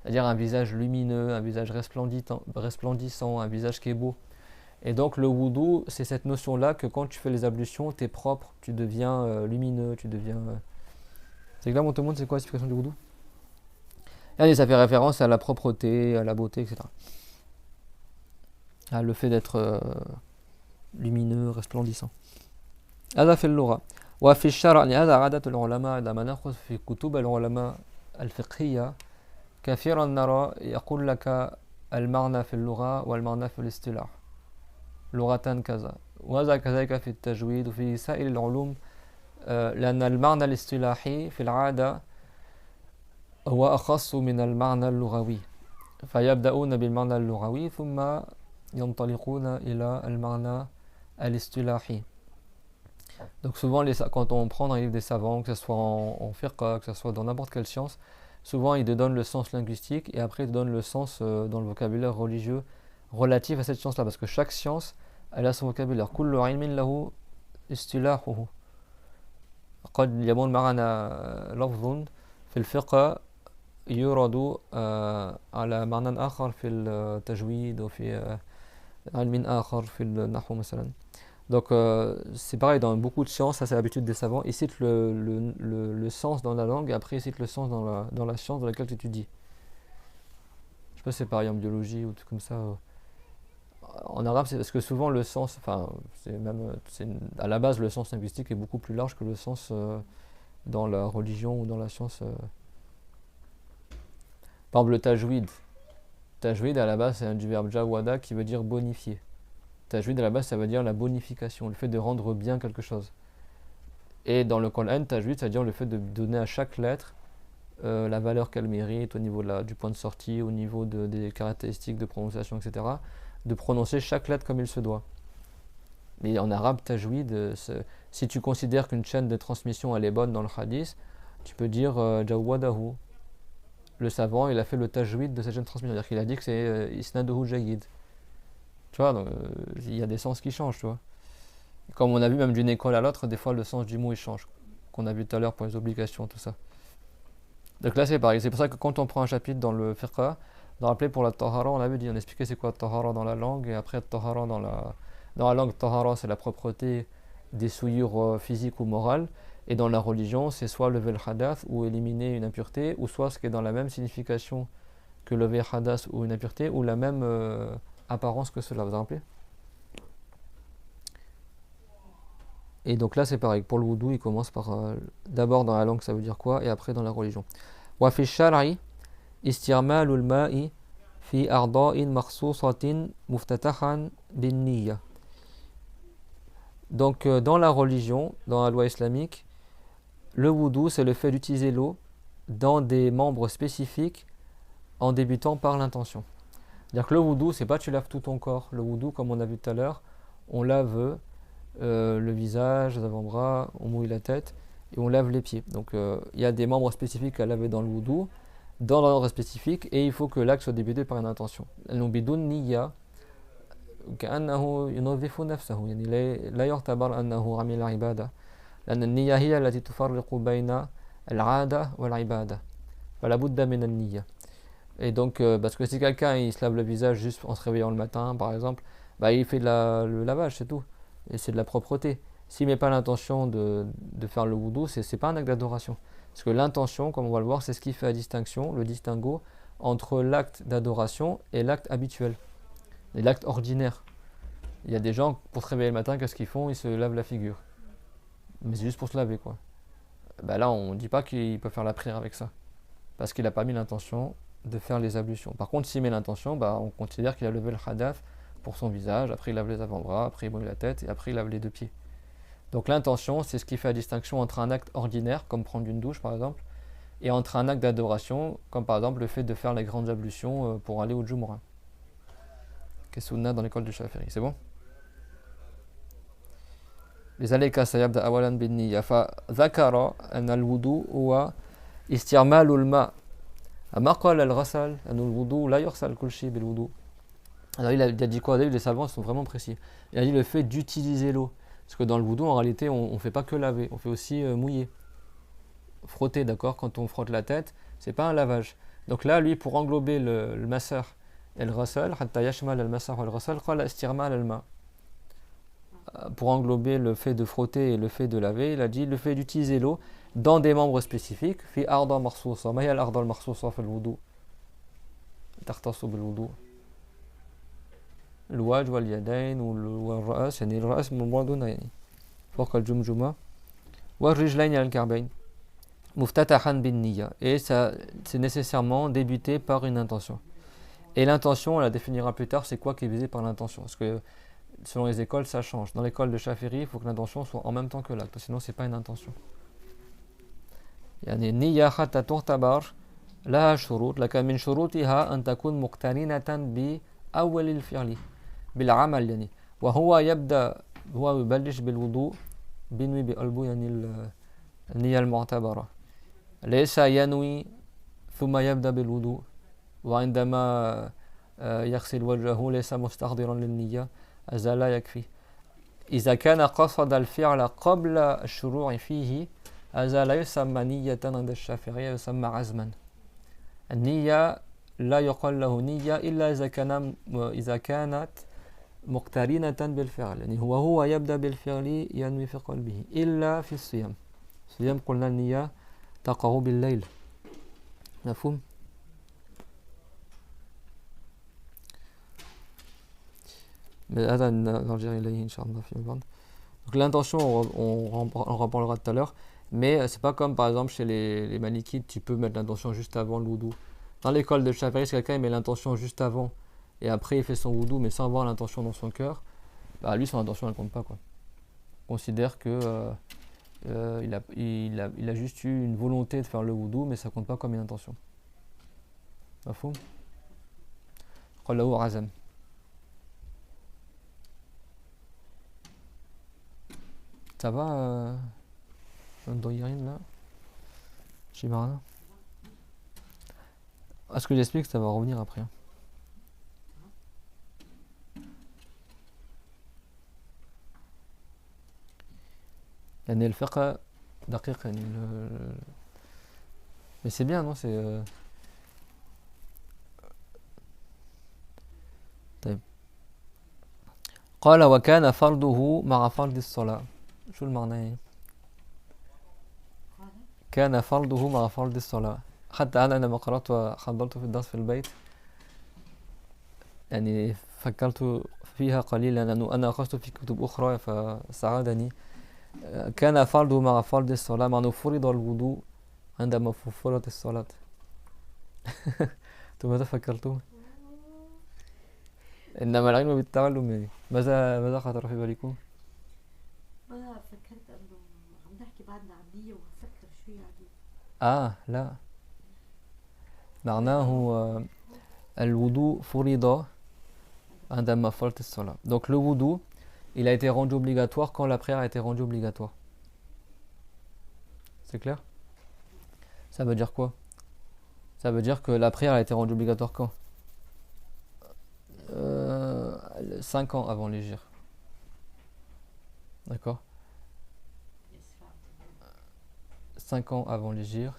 c'est-à-dire un visage lumineux, un visage resplendissant, un visage qui est beau. Et donc le wudu, c'est cette notion-là que quand tu fais les ablutions, tu es propre, tu deviens lumineux, tu deviens... C'est clair, tout le monde, c'est quoi l'explication du wudu? Et ça fait référence à la propreté, à la beauté, etc. À le fait d'être lumineux, resplendissant. هذا في اللغة. وفي الشرع هذا عادة العلماء عندما نأخذ في كتب العلماء الفقهية كثيرا نرى يقول لك المعنى في اللغة والمعنى في الاصطلاح لغة كذا، وهذا كذلك في التجويد وفي سائر العلوم، لأن المعنى الاصطلاحي في العادة هو أخص من المعنى اللغوي، فيبدأون بالمعنى اللغوي ثم ينطلقون إلى المعنى الاصطلاحي. Donc souvent, quand on prend dans les livres des savants, que ce soit en fiqh, que ce soit dans n'importe quelle science, souvent ils te donnent le sens linguistique et après ils te donnent le sens dans le vocabulaire religieux relatif à cette science-là, parce que chaque science elle a son vocabulaire. كل علم له اصطلاحه. قد يكون معنا لفظ في الفقه يراد على معنى آخر في التجويد وفي علم آخر في النحو مثلا. Donc c'est pareil dans beaucoup de sciences, ça c'est l'habitude des savants, ils citent le sens dans la langue et après ils citent le sens dans la science dans laquelle tu étudies. Je sais pas si c'est pareil en biologie ou tout comme ça. En arabe, c'est parce que souvent le sens, enfin, à la base le sens linguistique est beaucoup plus large que le sens dans la religion ou dans la science Par exemple, le tajwid. Tajwid, à la base, c'est du verbe jawada qui veut dire bonifier. Tajwid, à la base, ça veut dire la bonification, le fait de rendre bien quelque chose. Et dans le Coran, tajwid, ça veut dire le fait de donner à chaque lettre la valeur qu'elle mérite au niveau du point de sortie, au niveau des caractéristiques de prononciation, etc. De prononcer chaque lettre comme il se doit. Mais en arabe, tajwid, si tu considères qu'une chaîne de transmission elle est bonne dans le hadith, tu peux dire jawadahu. Le savant, il a fait le tajwid de cette chaîne de transmission. C'est-à-dire qu'il a dit que c'est isnaduhu jayyid. Tu vois, donc il y a des sens qui changent, tu vois. Comme on a vu même d'une école à l'autre, des fois le sens du mot il change. Qu'on a vu tout à l'heure pour les obligations, tout ça. Donc là c'est pareil. C'est pour ça que quand on prend un chapitre dans le fiqh, dans rappelé pour la tahara, on avait dit, on expliquait c'est quoi tahara dans la langue, et après tahara dans la langue, tahara c'est la propreté des souillures physiques ou morales, et dans la religion c'est soit lever le hadath ou éliminer une impureté, ou soit ce qui est dans la même signification que lever le hadath ou une impureté, ou la même apparence que cela, vous vous rappelez? Et donc là c'est pareil, pour le wudu il commence par d'abord dans la langue ça veut dire quoi, et après dans la religion. Wa fi shar'i istirmalul ma'i fi arda'in makhsusatin muftatahan bin niyya. Donc dans la religion, dans la loi islamique, le wudu c'est le fait d'utiliser l'eau dans des membres spécifiques en débutant par l'intention. C'est-à-dire que le wudu c'est pas tu laves tout ton corps. Le wudu comme on a vu tout à l'heure, on lave le visage, les avant-bras, on mouille la tête et on lave les pieds. Donc il y a des membres spécifiques à laver dans le wudu, dans l'ordre spécifique, et il faut que l'acte soit débuté par une intention. Al-bidun niyya كأنه ينظف نفسه يعني لا يعتبر أنه عمل عبادة لأن النية هي التي تفرق بين العادة والعبادة فلا بد من النية. Et donc parce que si quelqu'un il se lave le visage juste en se réveillant le matin par exemple, bah, il fait le lavage, c'est tout, et c'est de la propreté. S'il met pas l'intention de faire le wudu, c'est pas un acte d'adoration, parce que l'intention, comme on va le voir, c'est ce qui fait la distinction, le distinguo entre l'acte d'adoration et l'acte habituel et l'acte ordinaire. Il y a des gens, pour se réveiller le matin, qu'est-ce qu'ils font? Ils se lavent la figure, mais c'est juste pour se laver quoi. Bah là on dit pas qu'il peut faire la prière avec ça, parce qu'il n'a pas mis l'intention de faire les ablutions. Par contre s'il met l'intention, bah, on considère qu'il a levé le hadath pour son visage, après il lave les avant-bras, après il mouille la tête, et après il lave les deux pieds. Donc l'intention, c'est ce qui fait la distinction entre un acte ordinaire, comme prendre une douche par exemple, et entre un acte d'adoration, comme par exemple le fait de faire les grandes ablutions pour aller au Jumu'ah, qui est sunna dans l'école du Shafi'i. C'est bon? لذلك سيبدأ أولا بالنية فذكر أن الوضوء هو استعمال الماء ما قال الغسل أن الوضوء لا يغسل كل شيء بالوضوء. Alors il a dit quoi? Les savants sont vraiment précis. Il a dit le fait d'utiliser l'eau. Parce que dans le wudu, en réalité, on ne fait pas que laver, on fait aussi mouiller. Frotter, d'accord? Quand on frotte la tête, c'est pas un lavage. Donc là, lui, pour englober le massar et le ghasal, حتى يشمل المسح والغسل قال استعمال الماء. Pour englober le fait de frotter et le fait de laver, il a dit le fait d'utiliser l'eau dans des membres spécifiques. في أعضاء مخصوصة. ما هي الأعضاء المخصوصة في الوضوء؟ تختص بالوضوء. الوجه واليدين والرأس، يعني الرأس من بعد هنا يعني فوق الجمجمة، والرجلين على الكعبين مفتتحا بالنية. Et ça, c'est nécessairement débuté par une intention. Et l'intention, on la définira plus tard, c'est quoi qui est visé par l'intention. Parce que selon les écoles, ça change. Dans l'école de Shafi'i, il faut que l'intention soit en même temps que l'acte, sinon c'est pas une intention. يعني النية حتى تعتبر لها شروط، لكن من شروطها أن تكون مقترنة بأول الفعل بالعمل يعني. وهو يبلش بالوضوء بينوي بقلبه يعني النية المعتبرة، ليس ينوي ثم يبدأ بالوضوء، وعندما يغسل وجهه ليس مستحضرا للنية، هذا لا يكفي. إذا كان قصد الفعل قبل الشروع فيه هذا لا يسمى نية عند الشافعية، يسمى عزما. النية لا يقال له نية إلا إذا كانت مقترنة بالفعل، يعني هو يبدأ بالفعل ينوي في قلبه، إلا في الصيام. الصيام قلنا النية تقع بالليل. مفهوم؟ Mais هذا نرجع إليه إن شاء الله فيما بعد. Donc l'intention, on en reparlera tout à l'heure, mais c'est pas comme par exemple chez les malikites, tu peux mettre l'intention juste avant le wudu. Dans l'école de Shafi'i, si quelqu'un met l'intention juste avant et après il fait son wudu mais sans avoir l'intention dans son cœur, bah lui son intention elle compte pas quoi. On considère que il a juste eu une volonté de faire le wudu mais ça compte pas comme une intention. Mafhoum? Qallahu azam. Ça va Doyerin là? Chimarana? Ce que j'explique ça va revenir après. يعني الفقه دقيق يعني mais c'est bien non c'est طيب قال وكان فرضه مع فرض الصلاة شو المعنى يعني كان فرضه مع فرض الصلاة حتى أنا لما قرأت وحضرت في الدرس في البيت يعني فكرت فيها قليلا لأنه أنا أخذت في كتب أخرى فساعدني كان فرضه مع فرض الصلاة معنى فرض الوضوء عندما فرضت الصلاة أنتم ماذا فكرتم؟ إنما العلم بالتعلم ماذا خطر في بالكم؟ أنا فكرت إنه عم نحكي بعدنا عن نية وفكر شو يعني. لا معناه الوضوء فرض عندما فرضت الصلاة. Donc le wudu il a été rendu obligatoire quand la prière a été rendue obligatoire. C'est clair? Ça veut dire quoi? Ça veut dire que la prière a été rendue obligatoire quand? 5 ans avant l'hégire. D'accord? 5 ans avant l'hégire.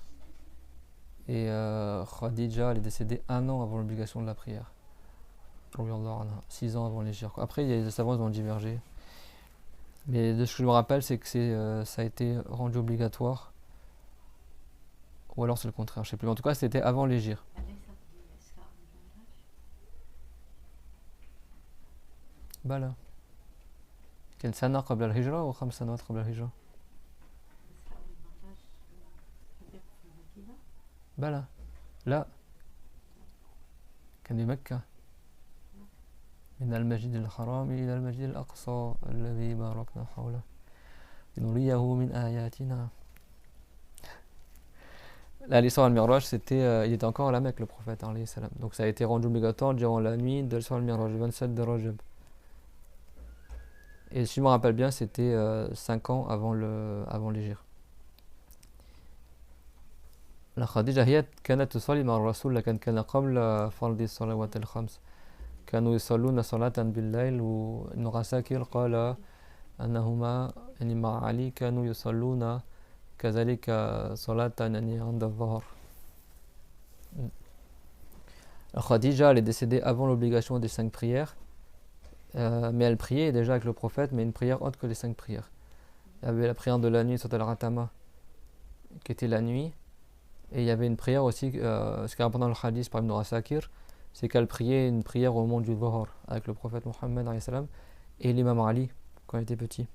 Et Khadija elle est décédée 1 an avant l'obligation de la prière. 6 ans avant l'hégire. Après, les savants ont divergé. Mais de ce que je me rappelle, c'est que ça a été rendu obligatoire. Ou alors c'est le contraire, je sais plus. En tout cas, c'était avant l'hégire. بلى كان سنة قبل الهجرة و5 سنوات قبل الهجرة. بلى لا كان بمكة من المسجد الحرام إلى المسجد الأقصى الذي باركنا حوله لنريه من آياتنا. L'Isra al-Miraj, il était encore à la Mecque, le prophète, alayhi salam. Donc ça a été rendu obligatoire durant la nuit de l'Isra al-Miraj, le 27 de Rajab. Et si je me rappelle bien, c'était 5 ans avant l'hégire. La Khadija هي كانت تصلي مع الرسول لكن كان قبل فرض الصلوات الخمس كانوا يصلون صلاة بالليل وابن عساكر قال أنهما يعني مع علي كانوا يصلون كذلك صلاة يعني عند الظهر. Khadija elle est décédée avant l'obligation des 5 prières. Mais elle priait déjà avec le prophète, mais une prière autre que les 5 prières. Il y avait la prière de la nuit, sur al-Ratama, qui était la nuit. Et il y avait une prière aussi, ce qui est important dans le hadith par Ibn Asakir, c'est qu'elle priait une prière au moment du Dhuhr, avec le prophète Mohammed et l'imam Ali, quand il était petit.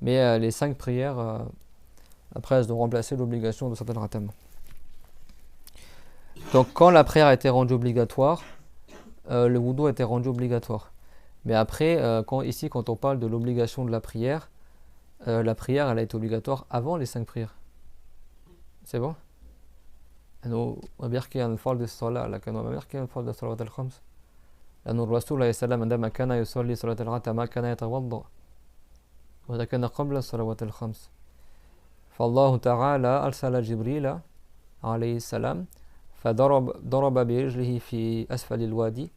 Mais les 5 prières, après, elles ont remplacé l'obligation de Salat al-Ratama. Donc quand la prière a été rendue obligatoire, le wudu a été rendu obligatoire. Mais après, quand on parle de l'obligation de la prière elle a été obligatoire avant les 5 prières. C'est bon? أنه ما بيحكي عن فرض الصلاة لكن ما بيحكي عن فرض الصلوات الخمس لأن الرسول عليه السلام عندما كان يصلي صلاة العتمة كان يتوضأ وهذا كان قبل الصلوات الخمس فالله تعالى أرسل جبريل عليه السلام فضرب برجله في أسفل الوادي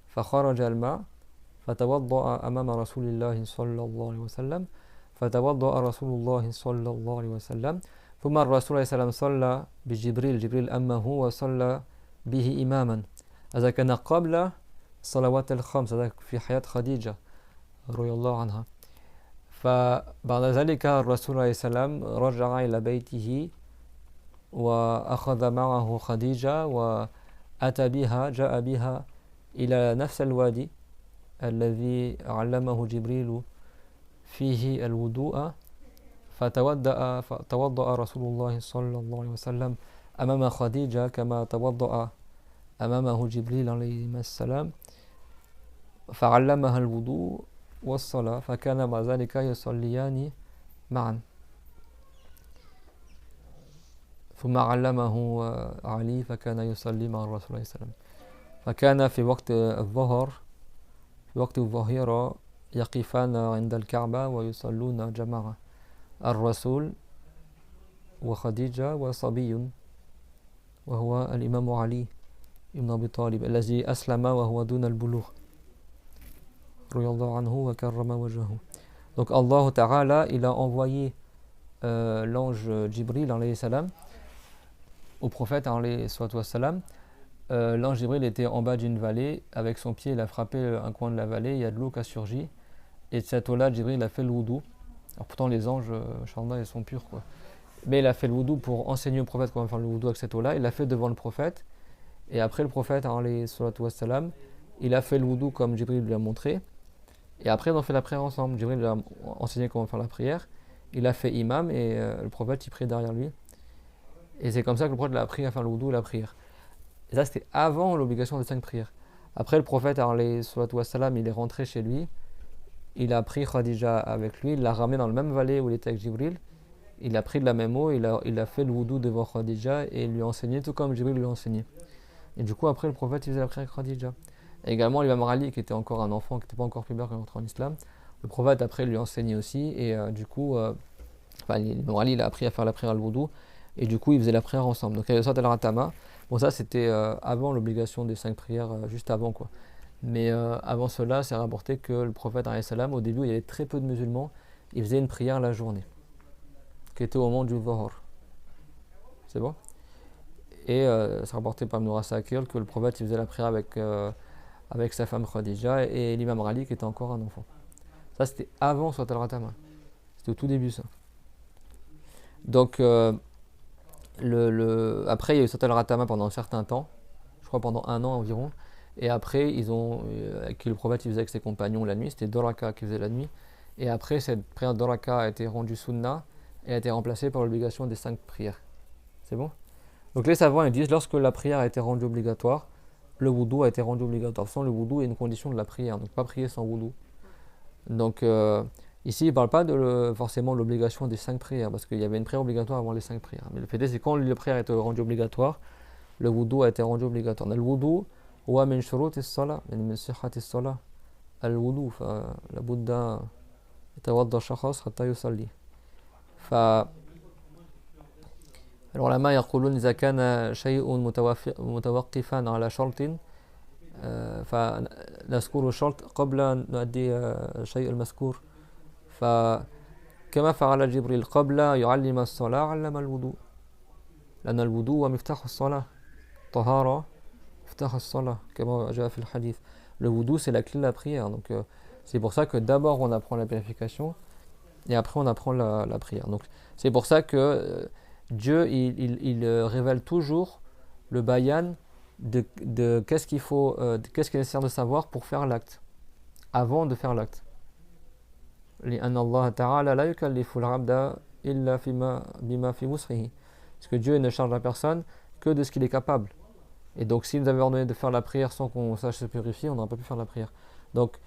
فخرج الماء فتوضأ أمام رسول الله صلى الله عليه وسلم فتوضأ رسول الله صلى الله عليه وسلم ثم الرسول عليه السلام صلى بجبريل أمه وصلى به إماما. هذا كان قبل الصلوات الخمس، هذا في حياة خديجة رضي الله عنها. فبعد ذلك الرسول عليه السلام رجع إلى بيته وأخذ معه خديجة جاء بها إلى نفس الوادي الذي علمه جبريل فيه الوضوء فتوضأ رسول الله صلى الله عليه وسلم أمام خديجة كما توضأ أمامه جبريل عليه السلام فعلمها الوضوء والصلاة فكان مع ذلك يصليان معا ثم علمه علي فكان يصلي مع الرسول عليه السلام فكان في وقت الظهر في وقت الظهيرة يقفان عند الكعبة ويصلون جماعة الرسول وخديجة وصبي وهو الإمام علي ibn Abi Talib الذي أسلم وهو دون البلوغ رضي الله عنه وكرم وجهه. Donc Allah Ta'ala il a envoyé l'ange Jibril alayhi salam au prophète alayhi salam. L'ange Jibril était en bas d'une vallée, avec son pied il a frappé un coin de la vallée, il y a de l'eau qui a surgi et de cette eau-là Jibril a fait le wudu. Alors pourtant les anges Inch'Allah ils sont purs quoi. Mais il a fait le wudu pour enseigner au prophète comment faire le wudu avec cette eau-là, il l'a fait devant le prophète. Et après le prophète, il a fait le wudu comme Jibril lui a montré. Et après ils ont fait la prière ensemble. Jibril lui a enseigné comment faire la prière. Il a fait imam et le prophète il prie derrière lui. Et c'est comme ça que le prophète a appris à faire le wudu et la prière. Et ça c'était avant l'obligation des 5 prières. Après le prophète, il est rentré chez lui. Il a pris Khadija avec lui. Il l'a ramené dans le même vallée où il était avec Jibril. Il a pris de la même eau. Il a fait le wudu devant Khadija et il lui a enseigné tout comme Jibril lui a enseigné. Et du coup, après, le prophète, il faisait la prière avec Khadija. Et également, l'imam Ali, qui était encore un enfant, qui n'était pas encore pubère quand il est entré en islam, le prophète, après, lui a enseigné aussi. Et du coup, l'imam Ali, il a appris à faire la prière al-wudu. Et du coup, ils faisaient la prière ensemble. Donc, il y avait le Salat al-Ratama. Bon, ça, c'était avant l'obligation des 5 prières, juste avant, quoi. Mais avant cela, c'est rapporté que le prophète, au début, il y avait très peu de musulmans. Il faisait une prière la journée, qui était au moment du Dhuhr. C'est bon? Et c'est rapporté par Ibn Asakir que le prophète il faisait la prière avec sa femme Khadija et l'imam Ali qui était encore un enfant. Ça c'était avant Salat al-Ratama. C'était au tout début ça. Donc après il y a eu Salat al-Ratama pendant un certain temps, je crois pendant 1 an environ. Et après que le prophète il faisait avec ses compagnons la nuit, c'était Doraka qui faisait la nuit. Et après cette prière Doraka a été rendue sunna et a été remplacée par l'obligation des 5 prières. C'est bon? Donc les savants ils disent lorsque la prière a été rendue obligatoire, le wudu a été rendu obligatoire. Sans le wudu est une condition de la prière, donc pas prier sans wudu. Donc ici il ne parle pas de forcément l'obligation des 5 prières, parce qu'il y avait une prière obligatoire avant les 5 prières. Mais le fait est c'est quand la prière a été rendue obligatoire, le wudu a été rendu obligatoire. Le wudu huwa min shurut as-salah, min sihhat as-salah. Al-wudu fa la budda yatawadda shakhs hatta yusalli. Alors العلماء يقولون إذا كان شيء متوقفا على شرط فنذكر الشرط قبل أن نؤدي الشيء المذكور فكما فعل جبريل قبل يعلم الصلاة علم الوضوء لأن الوضوء هو مفتاح الصلاة طهارة مفتاح الصلاة كما جاء في الحديث. Le wudu c'est la clé de la prière, donc c'est pour ça que d'abord on apprend la purification et après on apprend la prière. Donc c'est pour ça que Dieu il révèle toujours le bayan de qu'est-ce qu'il faut, qu'est-ce qu'il est nécessaire de savoir pour faire l'acte, avant de faire l'acte. لأن الله تعالى لا يكلف العبد إلا بما في وسعه. Parce que Dieu ne charge la personne que de ce qu'il est capable. Et donc s'il nous avait ordonné de faire la prière sans qu'on sache se purifier, on n'aurait pas pu faire la prière. Donc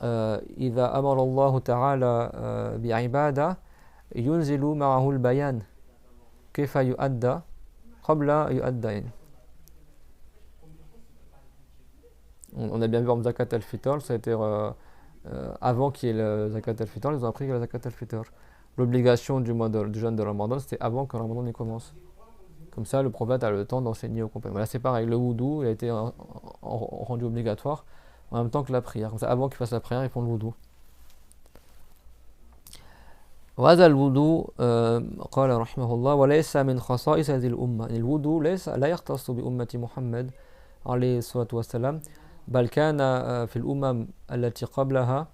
إذا أمر الله تعالى بعبادة ينزل معه البيان كيف يؤدى قبل يؤدى يعني. On a bien vu en Zakat al-Fitr, ça a été avant qu'il y ait le Zakat al-Fitr, ils ont appris que le Zakat al-Fitr. L'obligation du jeûne de Ramadan, c'était avant que Ramadan y commence. Comme ça, le prophète a le temps d'enseigner aux compagnons. Là, c'est pareil, le wudu il a été rendu obligatoire en même temps que la prière. Comme ça, avant qu'ils fassent la prière, ils font le wudu. وهذا الوضوء قال رحمه الله وليس من خصائص هذه الأمة. الوضوء لا يختص بأمة محمد عليه الصلاة والسلام بل كان في الأمم التي قبلها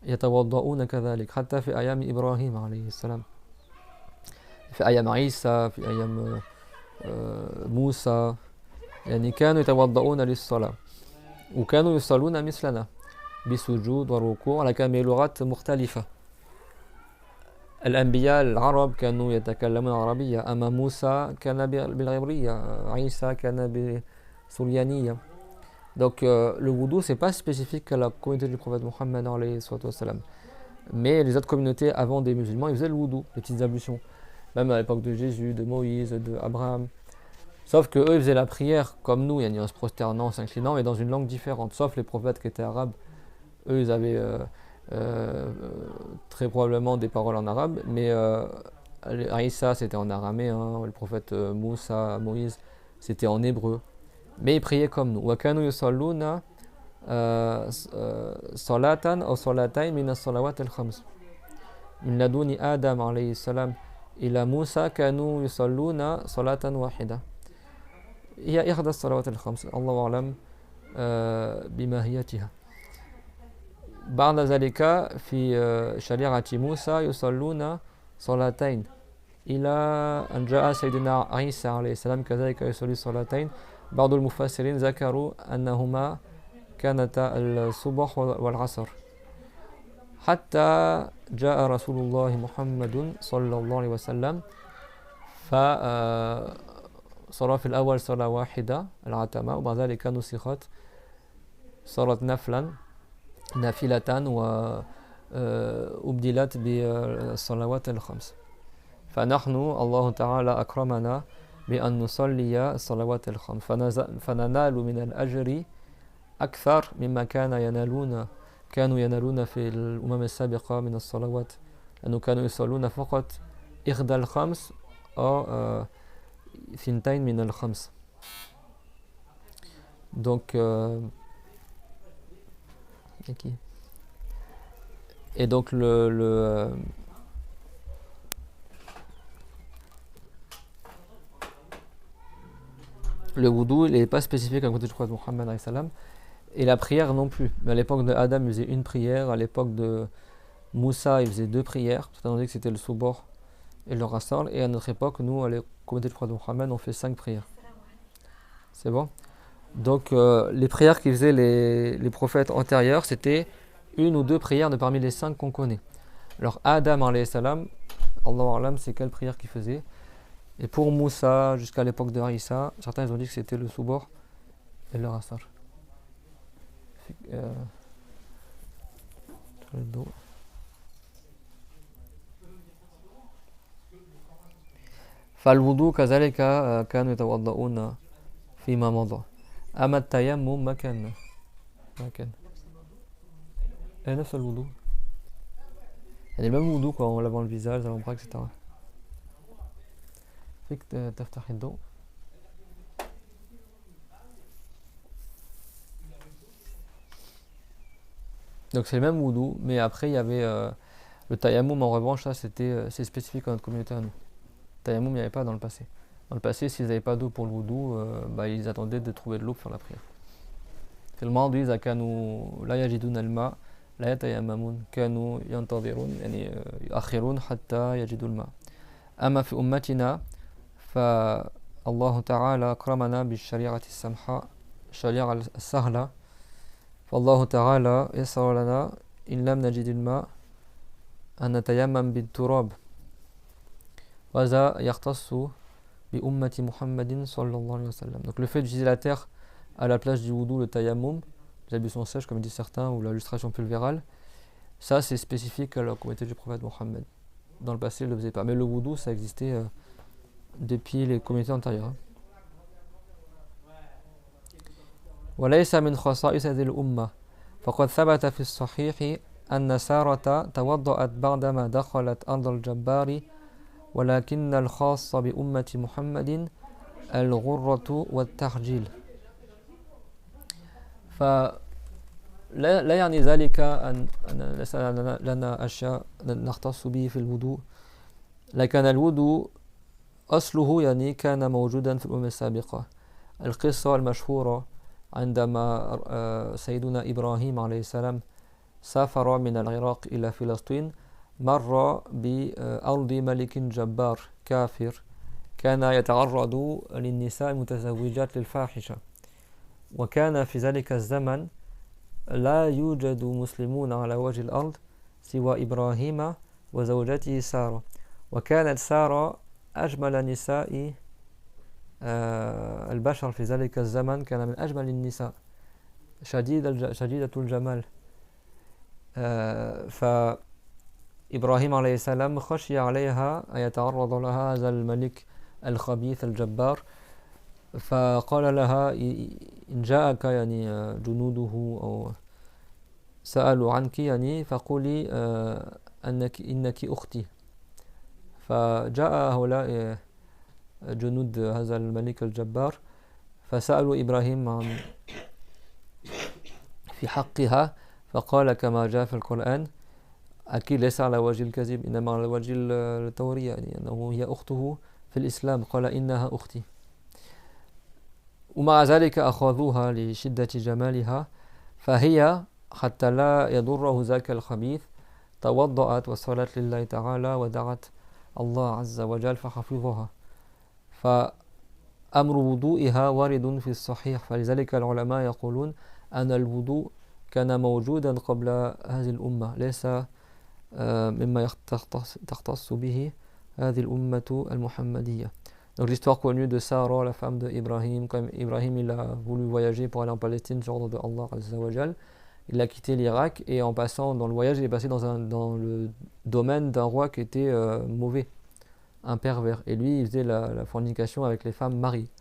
يتوضؤون كذلك حتى في أيام إبراهيم عليه السلام في أيام عيسى في أيام موسى يعني كانوا يتوضؤون للصلاة وكانوا يصلون مثلنا بسجود وركوع لكن بلغات مختلفة. الأنبياء العرب كانوا يتكلمون عربية أما موسى كان بالعبرية عيسى كان بسريانية. Donc le wudu c'est pas spécifique à la communauté du prophète Mohammed alayhi salam. Mais les autres communautés avant des musulmans ils faisaient le wudu, les petites ablutions. Même à l'époque de Jésus, de Moïse, d'Abraham. Sauf que eux ils faisaient la prière comme nous, en se prosternant, en s'inclinant, mais dans une langue différente. Sauf les prophètes qui étaient arabes, eux ils avaient très probablement des paroles en arabe, mais Aïssa c'était en araméen, le prophète Moussa, Moïse c'était en hébreu, mais ils priaient comme nous. وَكَانُوا يُصَلُّونَ صَلَاةً أو صَلَاتَيْنِ من الصلوات الخمس من لدن آدم عليه السلام إلى موسى كانوا يصلون صلاة واحدة هي إحدى الصلوات الخمس الله أعلم بماهيتها. بعد ذلك في شريعة موسى يصلون صلاتين إلى أن جاء سيدنا عيسى عليه السلام كذلك يصلي صلاتين. بعض المفسرين ذكروا أنهما كانتا الصبح والعصر حتى جاء رسول الله محمد صلى الله عليه وسلم فصار في الأول صلاة واحدة العتمة وبعد ذلك نسخت صارت نافلة وأبدلت بالصلوات الخمس. فنحن الله تعالى أكرمنا بأن نصلي الصلوات الخمس فننال من الأجر أكثر مما كانوا ينالون في الأمم السابقة من الصلوات لأنه كانوا يصلون فقط إحدى الخمس أو ثنتين من الخمس. Donc et donc le wudu il n'est pas spécifique à côté du prophète Mohammed alayhi salam et la prière non plus. Mais à l'époque de Adam il faisait une prière, à l'époque de Moussa il faisait deux prières, tout à fait que c'était le soubor et le rassal, et à notre époque nous à la communauté du prophète Mohammed on fait 5 prières. C'est bon? Donc les prières qu'ils faisaient les prophètes antérieurs c'était une ou deux prières de parmi les 5 qu'on connaît. Alors Adam alayhi salam, Allahu a'lam, c'est quelle prière qu'il faisait. Et pour Moussa jusqu'à l'époque de Isa, certains ils ont dit que c'était le soubor et le rassar. فالوضوء كذلك كانوا يتوضؤون فيما مضى. أما التيمم ما كان نفس الوضوء يعني le même wudu quoi, en lavant le visage, l'avant-bras, etc. فيك تفتح الضوء. Donc c'est le même wudu, mais après il y avait le tayammum en revanche, ça c'est spécifique à notre communauté à nous. Le tayammum il n'y avait pas dans le passé. Dans le passé s'ils n'avaient pas d'eau pour le wudu, ils attendaient de trouver de l'eau pour faire la prière. في الماضي إذا كانوا لا يجدون الماء لا يتيممون كانوا ينتظرون يعني يؤخرون حتى يجدوا الماء. أما في أمتنا فالله تعالى أكرمنا بالشريعة السمحاء الشريعة السهلة فالله تعالى يسر لنا إن لم نجد الماء أن نتيمم بالتراب وهذا يختص بأمة محمد صلى الله عليه وسلم. Donc le fait d'utiliser la terre à la place du wudu, le tayammum, les ablutions sèches comme disent certains, ou la lustration pulvérale, ça c'est spécifique à la communauté du prophète Mohammed. Dans le passé, il ne le faisait pas. Mais le wudu, ça existait depuis les communautés antérieures. وليس من خصائص هذه الأمة فقد ثبت في الصحيح أن سارة توضأت بعدما دخلت أرض الجبار ولكن الخاص بأمة محمد الغرة والتحجيل. لا يعني ذلك أن ليس لنا أشياء نختص به في الوضوء، لكن الوضوء أصله يعني كان موجودا في الأمم السابقة. القصة المشهورة عندما سيدنا إبراهيم عليه السلام سافر من العراق إلى فلسطين مر بأرض ملك جبار كافر كان يتعرض للنساء المتزوجات للفاحشة، وكان في ذلك الزمن لا يوجد مسلمون على وجه الأرض سوى إبراهيم وزوجته سارة وكانت سارة أجمل نساء البشر في ذلك الزمن كان من أجمل النساء شديدة الجمال فإبراهيم عليه السلام خشي عليها أن يتعرض لها هذا الملك الخبيث الجبار فقال لها إن جاءك يعني جنوده أو سألوا عنك يعني فقولي إنك أختي فجاء هؤلاء جنود هذا الملك الجبار فسألوا إبراهيم عن في حقها فقال كما جاء في القرآن أكيد ليس على وجه الكذب إنما على وجه التورية يعني أنه هي أخته في الإسلام قال إنها أختي ومع ذلك أخذوها لشدة جمالها فهي حتى لا يضره ذاك الخبيث توضأت وصلت لله تعالى ودعت الله عز وجل فحفظها فأمر وضوئها وارد في الصحيح فلذلك العلماء يقولون أن الوضوء كان موجودا قبل هذه الأمة ليس مما تختص به هذه الأمة المحمدية. Donc l'histoire connue de Sarah, la femme d'Ibrahim, quand Ibrahim il a voulu voyager pour aller en Palestine sur l'ordre de Allah Azza wa Jal, il a quitté l'Irak et en passant dans le voyage il est passé dans le domaine d'un roi qui était mauvais, un pervers, et lui il faisait la fornication avec les femmes mariées.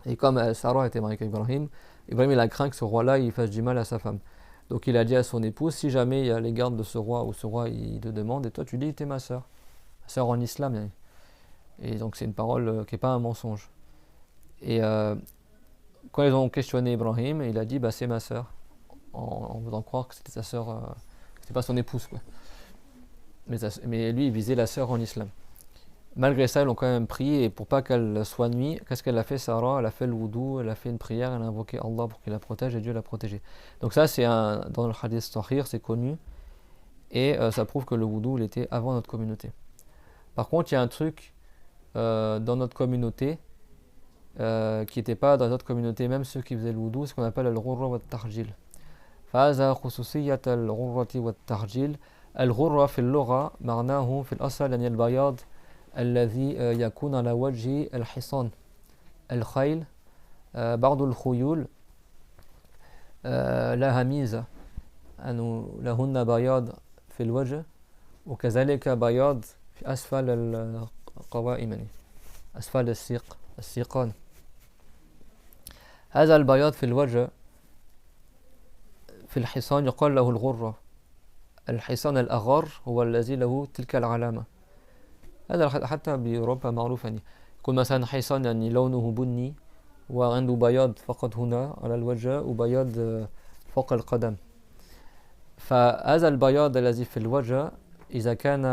Et comme Sarah était mariée avec Ibrahim, Ibrahim il a craint que ce roi-là il fasse du mal à sa femme. Donc il a dit à son épouse, si jamais il y a les gardes de ce roi ou ce roi il te demande, et toi tu dis t'es ma sœur en islam. Et donc c'est une parole qui n'est pas un mensonge. Et quand ils ont questionné Ibrahim, il a dit bah, c'est ma sœur, en voulant croire que c'était sa sœur, que c'était pas son épouse quoi. Mais lui il visait la sœur en islam. Malgré ça ils l'ont quand même prié et pour pas qu'elle soit nuit, qu'est-ce qu'elle a fait Sarah? Elle a fait le wudu, elle a fait une prière, elle a invoqué Allah pour qu'il la protège et Dieu l'a protégée. Donc ça c'est dans le hadith Sahih, c'est connu et ça prouve que le wudu il était avant notre communauté. Par contre il y a un truc dans notre communauté qui n'était pas dans notre communauté, même ceux qui faisaient le wudu, ce qu'on appelle al-ghurra wa al-tarjil. فهذا خصوصية الغرة والترجيل. الغرة في اللغة معناه في الأصل يعني البياض الذي يكون على وجه الحصان الخيل. بعض الخيول لها ميزة أنه لهن بياض في الوجه وكذلك بياض في أسفل القوائم أسفل السيقان. هذا البياض في الوجه في الحصان يقال له الغرة. الحصان الأغر هو الذي له تلك العلامة. هذا حتى بأوروبا معروف يعني يكون مثلا حصان يعني لونه بني وعنده بياض فقط هنا على الوجه وبياض فوق القدم. فهذا البياض الذي في الوجه إذا كان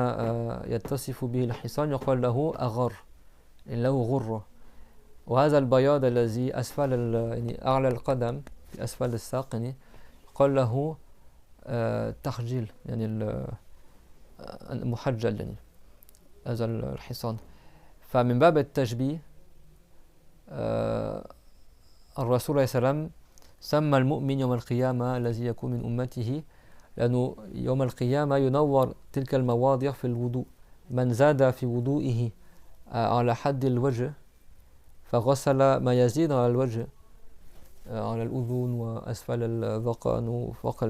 يتصف به الحصان يقال له أغر له غرة. وهذا البياض الذي أسفل يعني أعلى القدم في أسفل الساق يعني يقال له تخجيل يعني المحجل يعني هذا الحصان. فمن باب التشبيه الرسول عليه السلام سمى المؤمن يوم القيامة الذي يكون من أمته لأنه يوم القيامة ينور تلك المواضع في الوضوء. من زاد في وضوئه على حد الوجه فغسل ما يزيد على الوجه على الأذن وأسفل الذقن وفوق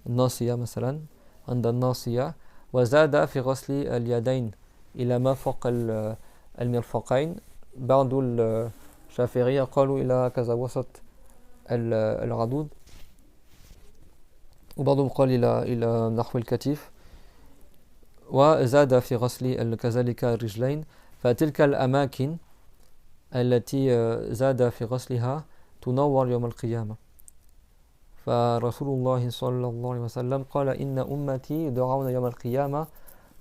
الناصية مثلا عند الناصية وزاد في غسل اليدين إلى ما فوق المرفقين. بعض الشافعية قالوا إلى كذا وسط العضد وبعضهم قال إلى نحو الكتف وزاد في غسل كذلك الرجلين. فتلك الأماكن التي زاد في غسلها تنور يوم القيامة. فرسول الله صلى الله عليه وسلم قال إن أمتي يدعون يوم القيامة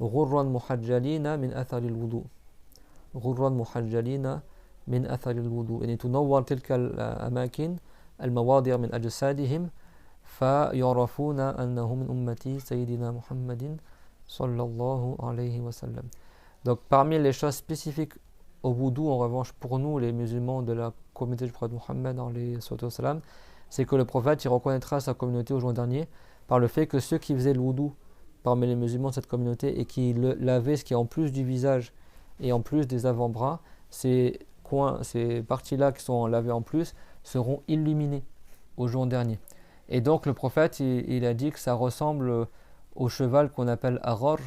غرا محجلين من أثر الوضوء. غرا محجلين من أثر الوضوء يعني تنور تلك الأماكن المواضع من أجسادهم فيعرفون أنهم من أمتي سيدنا محمد صلى الله عليه وسلم. Donc parmi les choses spécifiques au wudu en revanche pour nous les musulmans de la communauté du prophète Mohammed c'est que le prophète il reconnaîtra sa communauté au jour dernier par le fait que ceux qui faisaient le wudu parmi les musulmans de cette communauté et qui lavaient ce qui est en plus du visage et en plus des avant-bras, ces parties-là qui sont lavées en plus seront illuminées au jour dernier. Et donc le prophète, il a dit que ça ressemble au cheval qu'on appelle Aror.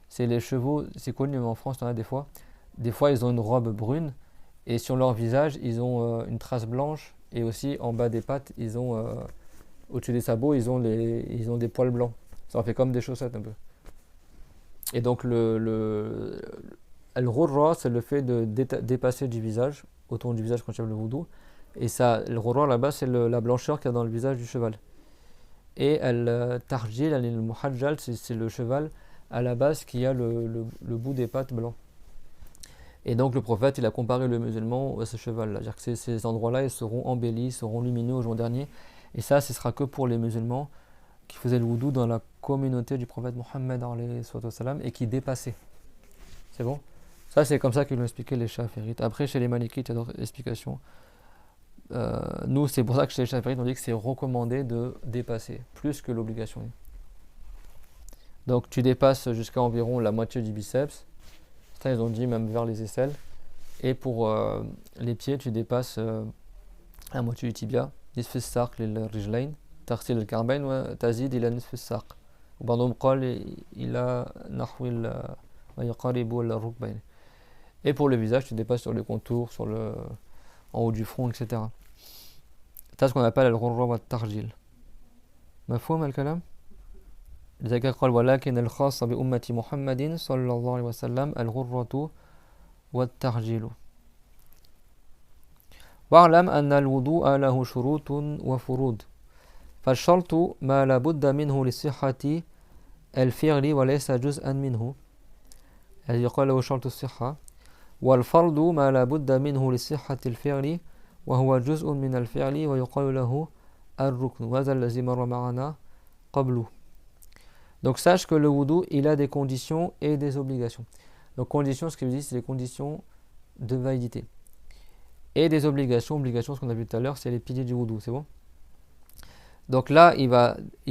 C'est les chevaux, c'est connu en France, on a des fois. Des fois, ils ont une robe brune et sur leur visage, ils ont une trace blanche et aussi en bas des pattes, ils ont au-dessus des sabots, ils ont des poils blancs. Ça en fait comme des chaussettes un peu. Et donc Al-Ghurra, c'est le fait de dépasser du visage, autour du visage quand tu fais le wudu. Et ça, Al-Ghurra là-bas, c'est la blancheur qu'il y a dans le visage du cheval. Et Al-Tarjil, Al-Muhajjal, c'est le cheval à la base qui a le bout des pattes blanc. Et donc le prophète, il a comparé le musulman à ce cheval-là. C'est-à-dire que ces endroits-là, ils seront embellis, seront lumineux au jour dernier. Et ça, ce sera que pour les musulmans qui faisaient le wudu dans la communauté du prophète Mohammed et qui dépassaient. C'est bon? Ça, c'est comme ça qu'ils l'ont expliqué les Chaférites. Après, chez les Malikites, il y a d'autres explications. Nous, c'est pour ça que chez les Chaférites, on dit que c'est recommandé de dépasser, plus que l'obligation. Donc, tu dépasses jusqu'à environ la moitié du biceps. Ça, ils ont dit même vers les aisselles. Et pour les pieds, tu dépasses la moitié du tibia. نصف الساق للرجلين تغسل الكعبين وتزيد إلى نصف الساق وبعضهم قال إلى نحو ويقارب الركبين. Et pour le visage, tu dépasses sur le contour, en haut du front, etc. C'est ce qu'on appelle الغرة والترجيل. مفهوم الكلام؟ لذلك قال ولكن الخاص بأمة محمد صلى الله عليه وسلم الغرة والترجيل. واعلم أن الوضوء له شروط وفروض فالشرط ما لا بد منه لصحة الفعل وليس جزءا منه هذا يقال له شرط الصحة والفرض ما لا بد منه لصحة الفعل وهو جزء من الفعل ويقال له الركن وهذا الذي مر معنا قبله. Donc sache que le wudu il a des conditions et des obligations. Donc conditions, ce qu'il dit, c'est les conditions de validité. Et des obligations, ce qu'on a vu tout à l'heure, c'est les piliers du wudu, c'est bon? Donc là, il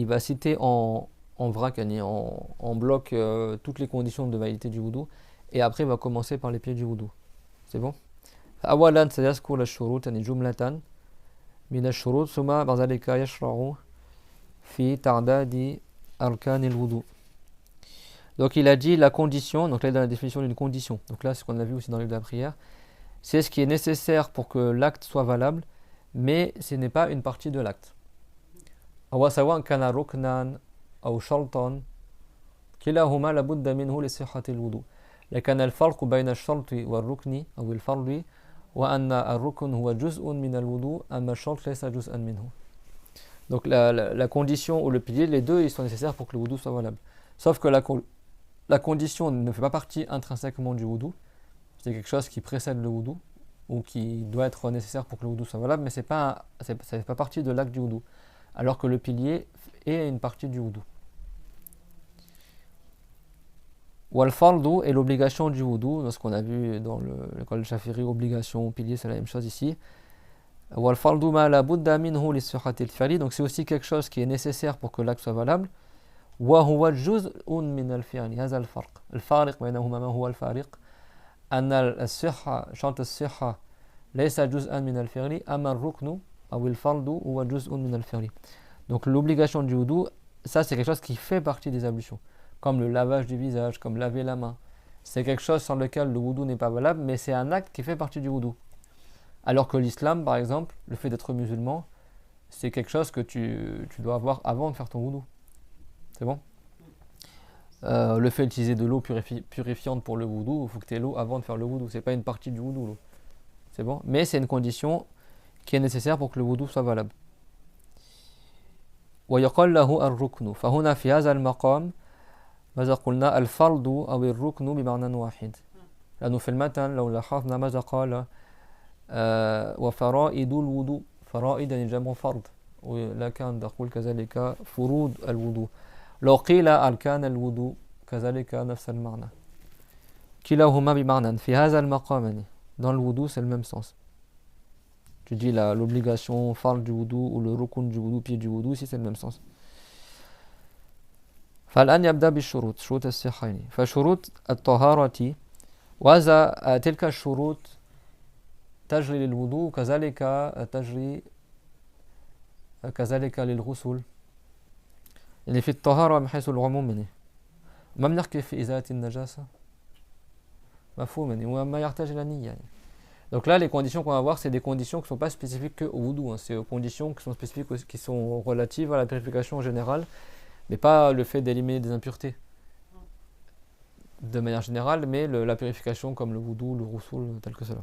va citer en vrac, en bloc, toutes les conditions de validité du wudu, et après il va commencer par les piliers du wudu, c'est bon? أولا سيذكر الشروط يعني جملة من الشروط ثم بعد ذلك يشرع في تعداد أركان الوضوء. Donc il a dit la condition, donc là il a la définition d'une condition, donc là c'est ce qu'on a vu aussi dans le livre de la prière. C'est ce qui est nécessaire pour que l'acte soit valable, mais ce n'est pas une partie de l'acte. سواء كان ركنا أو شرطا كلاهما لابد منه لصحة الوضوء. لكن الفرق بين الشرط والركن أو الفرض وأن الركن هو جزء من الوضوء أما الشرط ليس جزءا منه. Donc la condition ou le pilier, les deux, ils sont nécessaires pour que le wudu soit valable. Sauf que la condition ne fait pas partie intrinsèquement du wudu. C'est quelque chose qui précède le wudu ou qui doit être nécessaire pour que le wudu soit valable, mais ça fait pas partie de l'acte du wudu. Alors que le pilier est une partie du wudu. Wal fardu est l'obligation du wudu, ce qu'on a vu dans l'école de Shafiri, obligation, pilier, c'est la même chose ici. Wal fardu ma la budda minhu li sihhati al-fi'li, donc c'est aussi quelque chose qui est nécessaire pour que l'acte soit valable. Wa huwa juz'un min al-fi'li, hadha al-farq. Al-fariq baynahuma ma huwa al-fariq? أن الصحة شرط الصحة ليس جزءا من الفعل أما الركن أو الفرض هو جزء من الفعل. Donc l'obligation du wudu, ça c'est quelque chose qui fait partie des ablutions, comme le lavage du visage, comme laver la main. C'est quelque chose sans lequel le wudu n'est pas valable, mais c'est un acte qui fait partie du wudu. Alors que l'islam, par exemple, le fait d'être musulman, c'est quelque chose que tu dois avoir avant de faire ton wudu. C'est bon? Le fait d'utiliser de l'eau purifiante pour le wudu, il faut que tu aies l'eau avant de faire le wudu. C'est pas une partie du wudu, l'eau. C'est bon? Mais c'est une condition qui est nécessaire pour que le wudu soit valable. ويقال له الركن فهنا في هذا المقام ماذا قلنا الفرض أو الركن بمعنى واحد لأنه في المتن لو لاحظنا ماذا قال وفرائد الوضوء فرائد يعني جمع فرض ولكن تقول كذلك فروض الوضوء لو قيل أركان الوضوء كذلك نفس المعنى كلاهما بمعنى في هذا المقام dans le wudu c'est le même sens. Tu dis l'obligation fard du wudu ou le rukun du wudu, pied du wudu, ici c'est le même sens. فالآن يبدأ بالشروط شروط الصحة يعني. فشروط الطهارة وهذا تلك الشروط تجري للوضوء كذلك تجري كذلك للغسل يعني في الطهارة من حيث العموم يعني. ما بنحكي في إزالة النجاسة مفهوم يعني وما يحتاج إلى نية يعني. Donc là, les conditions qu'on va voir, c'est des conditions qui ne sont pas spécifiques qu'au wudu. Hein. C'est des conditions qui sont spécifiques, qui sont relatives à la purification en général, mais pas le fait d'éliminer des impuretés de manière générale, mais la purification comme le wudu, le ghusl, tel que cela.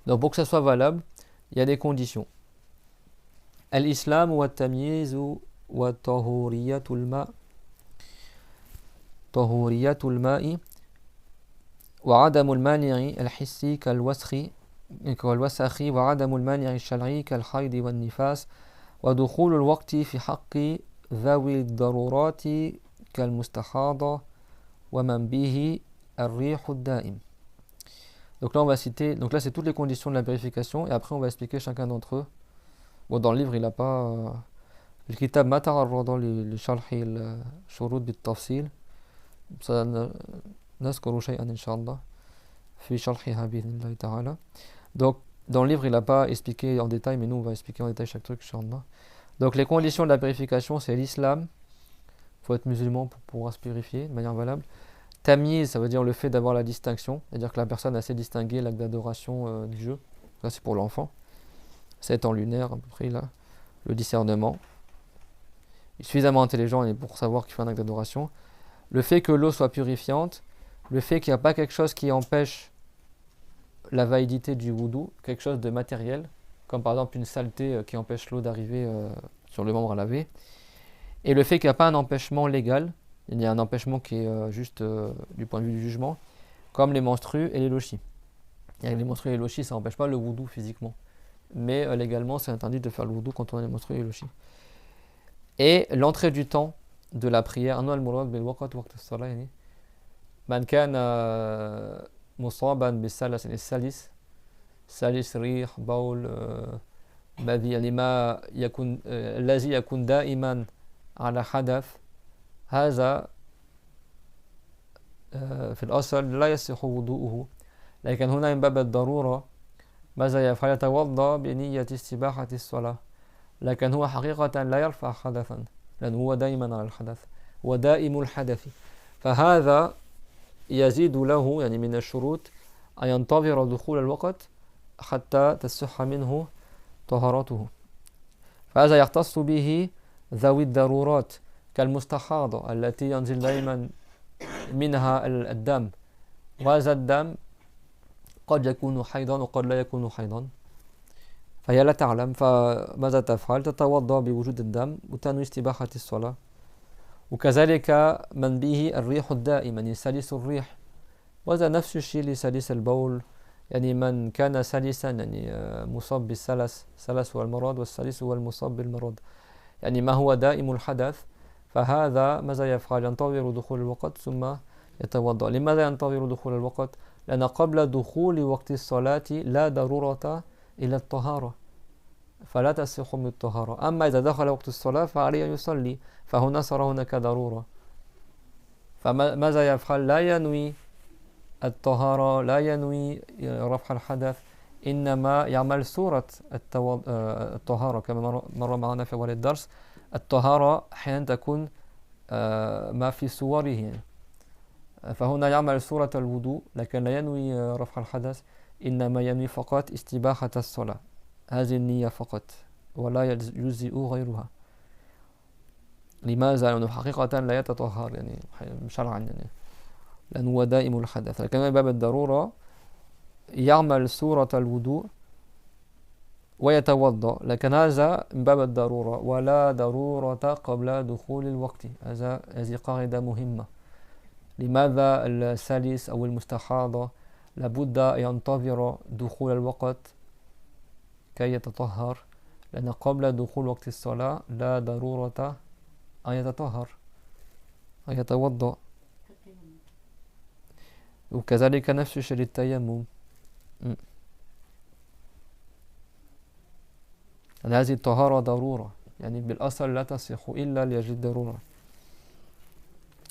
Donc pour que ça soit valable, il y a des conditions. Al-Islam wa tamyiz wa tahuriyatul ma' tahuriyatul ma'i وعدم المانع الحسي كالوسخ وعدم المانع الشرعي كالحيض والنفاس ودخول الوقت في حق ذوي الضرورات كالمستحاضة ومن به الريح الدائم. Donc là on va citer, donc là c'est toutes les conditions de la purification et après on va expliquer chacun d'entre eux. Bon dans le livre il n'a pas الكتاب ما تعرض لشرح الشروط بالتفصيل نذكر شيئا إن شاء الله في شرحها بإذن الله تعالى. Donc dans le livre il n'a pas expliqué en détail mais nous on va expliquer en détail chaque truc Inch'Allah. Donc les conditions de la purification c'est l'islam, il faut être musulman pour pouvoir se purifier de manière valable. Tamyiz ça veut dire le fait d'avoir la distinction, c'est-à-dire que la personne a assez distingué l'acte d'adoration du jeu, ça c'est pour l'enfant, 7 ans lunaire à peu près là, le discernement, il est suffisamment intelligent et pour savoir qu'il fait un acte d'adoration, le fait que l'eau soit purifiante, le fait qu'il n'y a pas quelque chose qui empêche la validité du wudu, quelque chose de matériel, comme par exemple une saleté qui empêche l'eau d'arriver sur le membre à laver, et le fait qu'il n'y a pas un empêchement légal, il y a un empêchement qui est juste du point de vue du jugement, comme les menstrues et les lochis. Et les menstrues et les lochis, ça n'empêche pas le wudu physiquement, mais légalement c'est interdit de faire le wudu quand on a les menstrues et les lochis. Et l'entrée du temps de la prière, أنواع المراد بالوقت وقت الصلاة يعني من كان مصابا بالسلس يعني سلس ريح بول مذي يعني ما يكون الذي يكون دائما على حدث هذا في الأصل لا يصح وضوءه لكن هنا من باب الضرورة ماذا يفعل يتوضأ بنية استباحة الصلاة لكن هو حقيقة لا يرفع حدثا لأنه هو دائما على الحدث ودائم الحدث فهذا يزيد له يعني من الشروط أن ينتظر دخول الوقت حتى تصح منه طهارته فهذا يختص به ذوي الضرورات كالمستحاضة التي ينزل دائما منها الدم وهذا الدم قد يكون حيضا وقد لا يكون حيضا فهي لا تعلم فماذا تفعل تتوضأ بوجود الدم وتنوي استباحة الصلاة وكذلك من به الريح الدائم يعني سلس الريح وهذا نفس الشيء لسلس البول يعني من كان سلسا يعني مصاب بالسلس سلس هو المرض والسلس هو المصاب بالمرض يعني ما هو دائم الحدث فهذا ماذا يفعل ينتظر دخول الوقت ثم يتوضأ لماذا ينتظر دخول الوقت لأن قبل دخول وقت الصلاة لا ضرورة إلى الطهارة فلا تصح من الطهارة أما إذا دخل وقت الصلاة فعليه أن يصلي فهنا صار هناك ضرورة فماذا يفعل لا ينوي الطهارة لا ينوي رفع الحدث إنما يعمل صورة الطهارة كما مر معنا في أول الدرس الطهارة أحيانا تكون ما في صوره يعني. فهنا يعمل صورة الوضوء لكن لا ينوي رفع الحدث إنما ينوي فقط استباحة الصلاة هذه النية فقط ولا يجزئ غيرها لماذا؟ لأنه حقيقة لا يتطهر يعني شرعا يعني لأنه هو دائم الحدث لكن من باب الضرورة يعمل صورة الوضوء ويتوضأ لكن هذا من باب الضرورة ولا ضرورة قبل دخول الوقت هذه قاعدة مهمة لماذا السلس أو المستحاضة لابد ينتظر دخول الوقت كي يتطهر لأن قبل دخول وقت الصلاة لا ضرورة أن يتطهر أن يتوضأ وكذلك نفس الشيء للتيمم يعني هذه الطهارة ضرورة يعني بالأصل لا تصح إلا لأجل الضرورة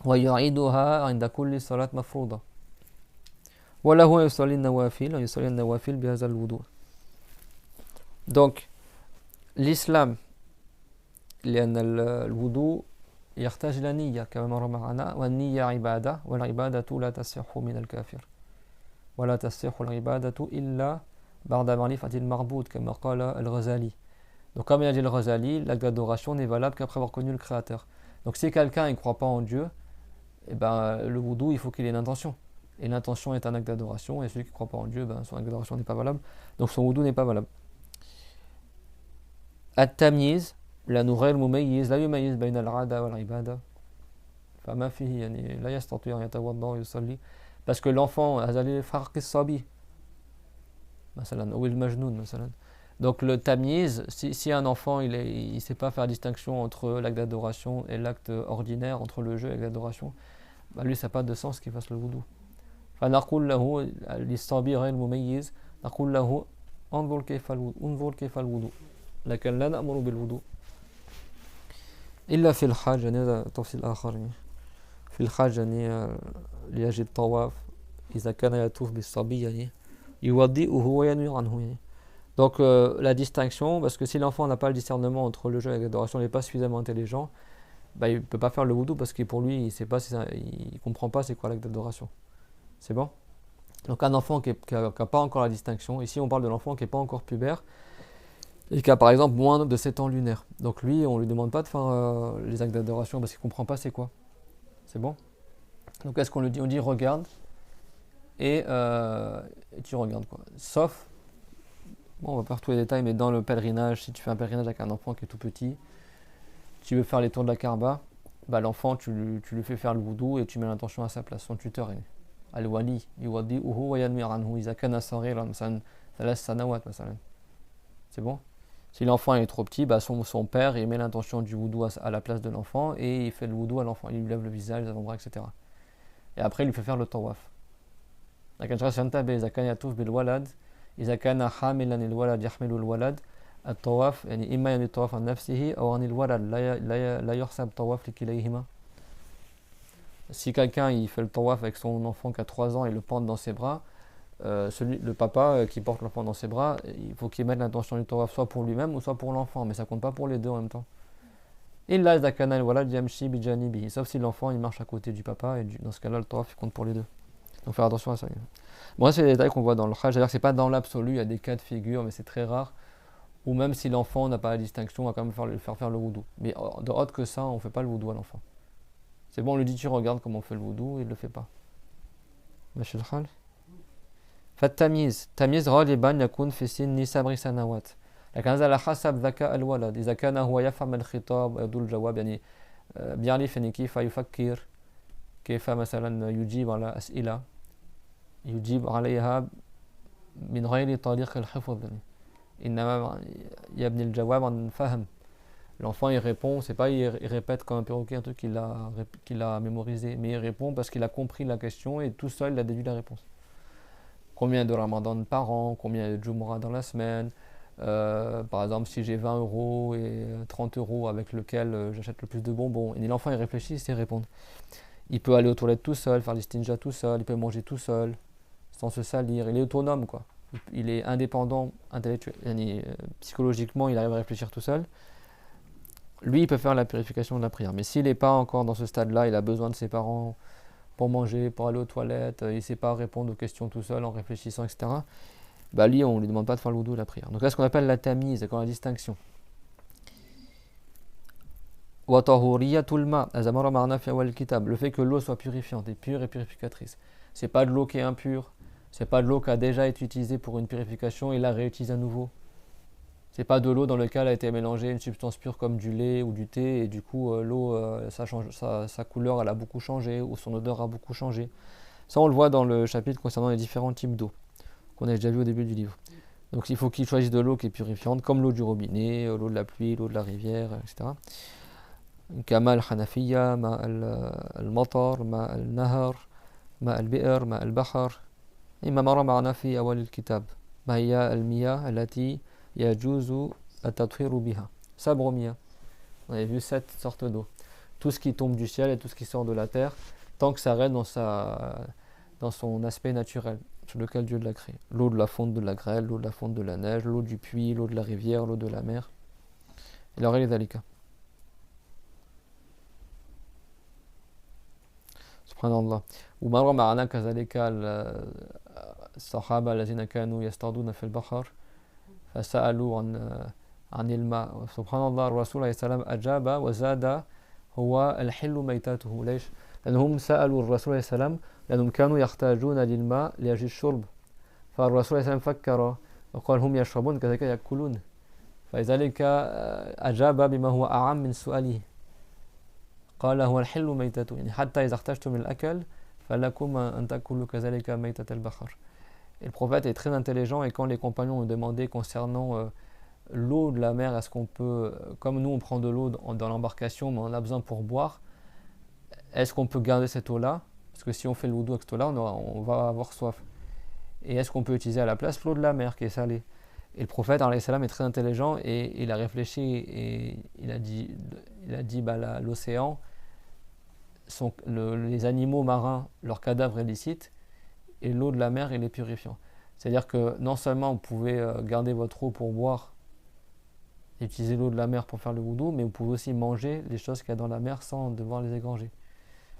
ويعيدها عند كل صلاة مفروضة وله يصلي النوافل بهذا الوضوء. Donc l'islam لأن الوضوء يحتاج إلى نية كما مر معنا والنية عبادة والعبادة لا تصح من الكافر ولا تصح العبادة إلا بعد معرفة المعبود كما قال الغزالي. Donc comme il a dit le Ghazali, l'acte d'adoration n'est valable qu'après avoir connu le Créateur. Donc si quelqu'un ne croit pas en Dieu, eh ben, le wudu il faut qu'il ait une intention. Et l'intention est un acte d'adoration, et celui qui ne croit pas en Dieu, ben, son acte d'adoration n'est pas valable. Donc son wudu n'est pas valable. التمييز لأنه غير مميز لا يميز بين العادة والعبادة فما فيه يعني لا يستطيع أن يتوضأ ويصلي parce que l'enfant هذا فرق الصبي مثلا أو المجنون مثلا. Donc le tamyiz, si un enfant il ne sait pas faire la distinction entre l'acte d'adoration et l'acte ordinaire, entre le jeu et l'acte d'adoration, bah lui ça n'a pas de sens qu'il fasse le wudu. فنقول له للصبي غير مميز نقول له انظر كيف الوضوء لكن لا نأمر بالوضوء إلا في الحاج. يعني هذا تفصيل آخر يعني. في الحاج يعني لأجل الطواف إذا كان يطوف بالصبي يعني يوضئه وينوي عنه يعني. Donc la distinction, parce que si l'enfant n'a pas le discernement entre le jeu et l'adoration, il n'est pas suffisamment intelligent, bah, il ne peut pas faire le wudu parce que pour lui, il ne comprend pas c'est quoi l'acte d'adoration. C'est bon? Donc un enfant qui n'a pas encore la distinction, ici on parle de l'enfant qui n'est pas encore pubère, et qui a par exemple moins de 7 ans lunaires. Donc lui, on ne lui demande pas de faire les actes d'adoration parce qu'il ne comprend pas c'est quoi. C'est bon? Donc qu'est-ce qu'on lui dit? On dit regarde, et tu regardes quoi. Sauf, bon, on va pas faire tous les détails, mais dans le pèlerinage, si tu fais un pèlerinage avec un enfant qui est tout petit, tu veux faire les tours de la Kaaba, bah l'enfant tu lui fais faire le wudu et tu mets l'intention à sa place, son tuteur est al-wali yuwaddi'uhu wa yanwi anhu iza kana saghiran مثلا 3 سنوات مثلا. C'est bon? Si l'enfant est trop petit, bah son père il met l'intention du wudu à la place de l'enfant et il fait le wudu à l'enfant, il lui lève le visage, les avant-bras, etc. Et après il lui fait faire le tawaf. لكن شخص ينتبه إذا كان يطوف بالولد إذا كان حاملا الولد يحمل الولد الطواف يعني إما يعني الطواف عن نفسه أو عن الولد لا يحسب طواف لكليهما. Si quelqu'un il fait le tawaf avec son enfant qui a 3 ans et le porte dans ses bras, le papa qui porte l'enfant dans ses bras, il faut qu'il mette l'intention du tawaf soit pour lui-même ou soit pour l'enfant, mais ça compte pas pour les deux en même temps. إلا إذا كان الولد يمشي بجانبه, sauf si l'enfant il marche à côté du papa, et dans ce cas-là le tawaf il compte pour les deux. Donc faire attention à ça. Bon, c'est des détails qu'on voit dans le Hajj, c'est-à-dire que c'est pas dans l'absolu, il y a des cas de figure, mais c'est très rare. Ou même si l'enfant n'a pas la distinction, on va quand même faire le wudu. Mais de autre que ça, on ne fait pas le wudu à l'enfant. C'est bon, on lui dit tu regardes comment on fait le wudu, il ne le fait pas. ماشي الحال؟ فالتمييز غالبا يكون في سن 7 سنوات. لكن هذا على حسب ذكاء الولد. إذا كان هو يفهم الخطاب ويدل الجواب يعني بيعرف يعني كيف يفكر كيف مثلا يجيب على أسئلة يجيب عليها من غير طريق الحفظ إنما يبني الجواب عن فهم. L'enfant il répond, c'est pas il répète comme un perroquet un truc qu'il a mémorisé, mais il répond parce qu'il a compris la question et tout seul il a déduit la réponse. Combien de Ramadan par an, combien de Jumu'ah dans la semaine, par exemple si j'ai 20 euros et 30 euros avec lequel j'achète le plus de bonbons. Et l'enfant il réfléchit et sait répondre. Il peut aller aux toilettes tout seul, faire l'istinja tout seul, il peut manger tout seul, sans se salir, il est autonome quoi. Il est indépendant intellectuellement, psychologiquement il arrive à réfléchir tout seul. Lui il peut faire la purification de la prière, mais s'il n'est pas encore dans ce stade là, il a besoin de ses parents pour manger, pour aller aux toilettes, il ne sait pas répondre aux questions tout seul en réfléchissant, etc. Bah lui on ne lui demande pas de faire le wudu de la prière. Donc là ce qu'on appelle la tamiz, c'est quand la distinction. Le fait que l'eau soit purifiante et pure et purificatrice. C'est pas de l'eau qui est impure, c'est pas de l'eau qui a déjà été utilisée pour une purification et la réutilise à nouveau. C'est pas de l'eau dans laquelle a été mélangée une substance pure comme du lait ou du thé et du coup l'eau sa couleur elle a beaucoup changé ou son odeur a beaucoup changé. Ça on le voit dans le chapitre concernant les différents types d'eau qu'on a déjà vu au début du livre. Donc il faut qu'il choisisse de l'eau qui est purifiante comme l'eau du robinet, l'eau de la pluie, l'eau de la rivière, etc. كما الحنفية ماء المطر ماء النهر ماء البئر ماء البحر إما مر معنا في أول الكتاب ما هي المياه التي يجوز التطهير بها 7 مياه. On avait vu 7 sortes d'eau. tout ce qui tombe du ciel et tout ce qui sort de la terre, tant que ça reste dans son aspect naturel, sur lequel Dieu l'a créé. L'eau de la fonte de la grêle, l'eau de la fonte de la neige, l'eau du puits, l'eau de la rivière, l'eau de la mer. Il aurait les dalika. Subhanallah. ومر معنا كذلك الصحابة الذين كانوا يصطادون في البحر فسألوا عن الماء. سبحان الله الرسول عليه السلام أجاب وزاد هو الحل ميتاته. ليش؟ لأنهم سألوا الرسول عليه السلام لأنهم كانوا يحتاجون للماء لأجل الشرب، فالرسول عليه السلام فكر وقال هم يشربون كذلك يأكلون، فلذلك أجاب بما هو أعم من سؤاله، قال هو الحل ميتاته، يعني حتى إذا احتجتم الأكل فلكم أن تأكلوا كذلك ميتة البحر. Et le prophète est très intelligent, et quand les compagnons ont demandé concernant l'eau de la mer, est-ce qu'on peut, comme nous on prend de l'eau dans l'embarcation mais on a besoin pour boire, est-ce qu'on peut garder cette eau-là? Parce que si on fait le wudu avec cette eau-là, on va avoir soif. Et est-ce qu'on peut utiliser à la place l'eau de la mer qui est salée? Et le prophète alayhi salam est très intelligent, et il a réfléchi et il a dit l'océan, les animaux marins, leurs cadavres est licite, et l'eau de la mer il est purifiant. C'est-à-dire que non seulement vous pouvez garder votre eau pour boire et utiliser l'eau de la mer pour faire le wudu, mais vous pouvez aussi manger les choses qu'il y a dans la mer sans devoir les égorger.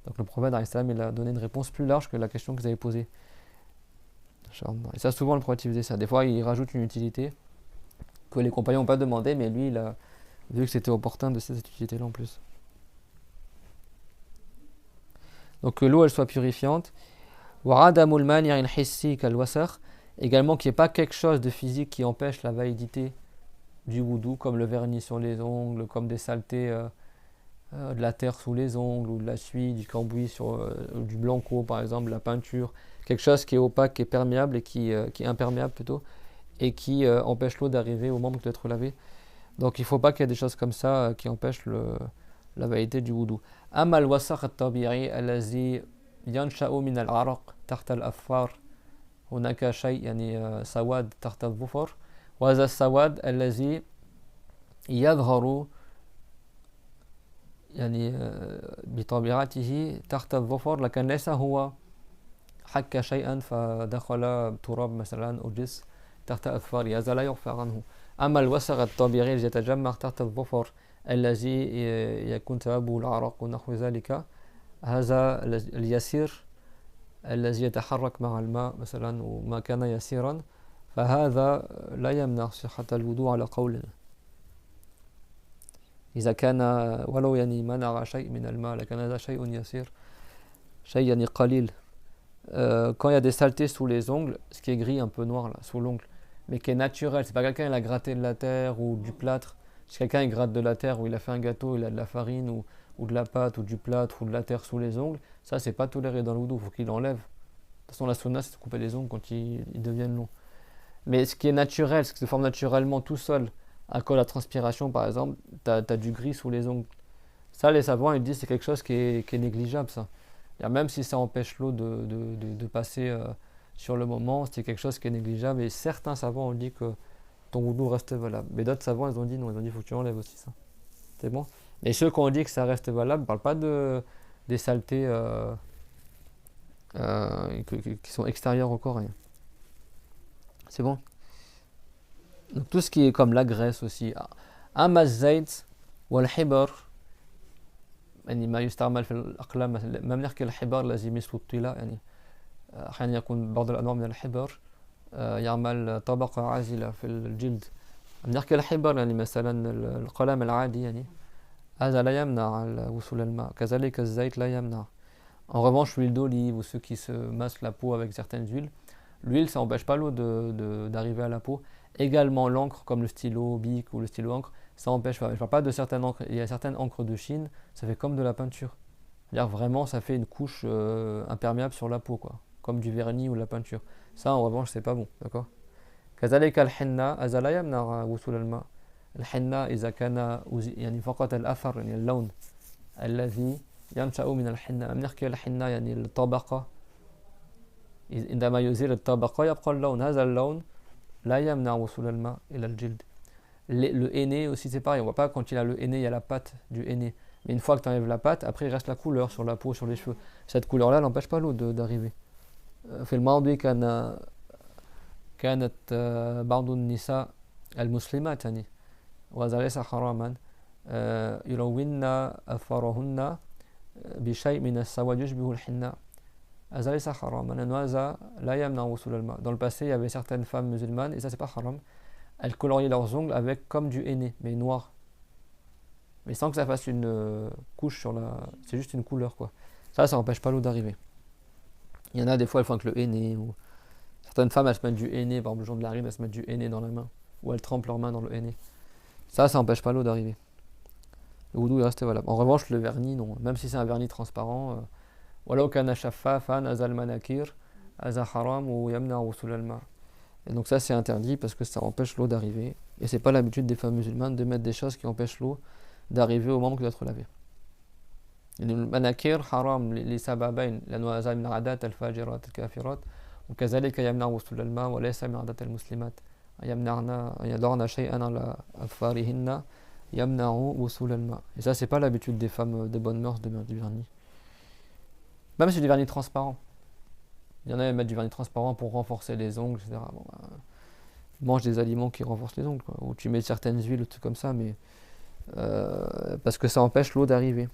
Donc le prophète alayhi salam il a donné une réponse plus large que la question que vous avez posée. Et ça, souvent le prophète faisait ça. Des fois il rajoute une utilité que les compagnons n'ont pas demandé, mais lui il a vu que c'était opportun de cette utilité là en plus. Donc que l'eau elle soit purifiante. Également qu'il n'y ait pas quelque chose de physique qui empêche la validité du wudu, comme le vernis sur les ongles, comme des saletés de la terre sous les ongles, ou de la suie, du cambouis sur du blanco par exemple, la peinture, quelque chose qui est opaque, qui est perméable et qui est imperméable plutôt, et qui empêche l'eau d'arriver aux membres d'être lavés. Donc il ne faut pas qu'il y ait des choses comme ça qui empêchent la validité du wudu. Amal wasakh at-tabi'i allazi ينشأ من العرق تحت الأظفار هناك شيء يعني سواد تحت الظفر، وهذا السواد الذي يظهر يعني بطبيعته تحت الظفر، لكن ليس هو حك شيئا فدخل تراب مثلا أو جس تحت أظفاره، هذا لا يغفر عنه. أما الوسخ الطبيعي الذي يتجمع تحت الظفر الذي يكون سببه العرق ونحو ذلك، هذا اليسير الذي يتحرك مع الماء مثلا وما كان يسيرا، فهذا لا يمنع صحة الوضوء على قولنا إذا كان ولو يعني منع شيء من الماء، لكن هذا شيء يسير، شيء يعني قليل. Quand il y a des saletés sous les ongles, ce qui est gris un peu noir là, sous l'ongle, mais qui est naturel, c'est pas quelqu'un il a gratté de la terre ou du plâtre. Si quelqu'un il gratte de la terre ou il a fait un gâteau, il a de la farine ou de la pâte ou du plâtre ou de la terre sous les ongles, ça c'est pas toléré dans le wudu, il faut qu'il enlève. De toute façon la sunna c'est de couper les ongles quand ils deviennent longs. Mais ce qui est naturel, ce qui se forme naturellement tout seul, à cause de la transpiration par exemple, t'as du gris sous les ongles. Ça les savants ils disent c'est quelque chose qui est négligeable ça. Même si ça empêche l'eau de passer sur le moment, c'est quelque chose qui est négligeable, et certains savants ont dit que ton wudu reste valable. Mais d'autres savants ils ont dit non, ils ont dit il faut que tu enlèves aussi ça. C'est bon. Et ceux qui ont dit que ça reste valable ne parlent pas des saletés qui sont extérieures au corps. C'est bon. Donc tout ce qui est comme la graisse aussi. Amma الزيت والحبر يعني ما يستعمل في الأقلام، ما بنحكي الحبر الذي مثل الطلاء، يعني أحيانا يكون بعض الأنواع من الحبر يعمل طبقة عازلة في الجلد. بنحكي الحبر يعني مثلا القلم العادي، يعني هذا لا يمنع وصول الماء، كذلك الزيت لا يمنع. En revanche, l'huile d'olive ou ceux qui se massent la peau avec certaines huiles, l'huile ça n'empêche pas l'eau d'arriver à la peau. Également l'encre comme le stylo bic ou le stylo encre, ça n'empêche pas. Je ne parle pas de certaines encres, il y a certaines encres de Chine, ça fait comme de la peinture. C'est-à-dire vraiment ça fait une couche imperméable sur la peau, quoi, comme du vernis ou de la peinture. Ça en revanche c'est pas bon, d'accord. كذلك الحنة هذا لا يمنع وصول الماء. الحنة إذا كان يعني فقط الأثر يعني اللون الذي ينشأ من الحنة، بنحكي الحنة يعني الطبقة، عندما يزيل الطبقة يبقى اللون، هذا اللون لا يمنع وصول الماء إلى الجلد. Le henné aussi c'est pareil, on voit pas quand il a le henné, il y a la pâte du henné, Mais une fois que tu enlèves la pâte, après il reste la couleur sur la peau, sur les cheveux. Cette couleur-là n'empêche pas l'eau d'arriver. في الماضي كانت بعض النساء المسلمات يعني وهذا ليس حراما يلون أظفارهن بشيء من السواد يشبه الحناء هذا ليس حراما لأن هذا لا يمنع وصول الماء. Dans le passé, il y avait certaines femmes musulmanes, et ça c'est pas haram, elles coloriaient leurs ongles avec comme du henné, mais noir. Mais sans que ça fasse une couche sur la... C'est juste une couleur quoi. Ça n'empêche pas l'eau d'arriver. Il y en a des fois, elles font avec le henné. Ou... Certaines femmes, elles se mettent du henné, par exemple le jour de la rime, elles se mettent du henné dans la main. Ou elles trempent leurs mains dans le henné. Ça n'empêche pas l'eau d'arriver. Le wudu est resté valable. En revanche, le vernis, non. Même si c'est un vernis transparent, ولو كان شفافا أزال المناكير هذا حرام ويمنع وصول الماء. Et donc ça c'est interdit parce que ça empêche l'eau d'arriver. Et c'est pas l'habitude des femmes musulmanes de mettre des choses qui empêchent l'eau d'arriver au moment que d'être lavé. المناكير حرام لسببين لأنه هذا من عادات الفاجرات الكافرات وكذلك يمنع وصول الماء وليس من عادات المسلمات يضعن شيئا على أظفارهن يمنع وصول الماء. Et ça c'est pas l'habitude des femmes de bonne mœurs de mettre du vernis. Même si c'est du vernis transparent. Il y en a qui mettent du vernis transparent pour renforcer les ongles, etc. Bon, mange des aliments qui renforcent les ongles, quoi. Ou tu mets certaines huiles ou tout comme ça, mais parce que ça empêche l'eau d'arriver.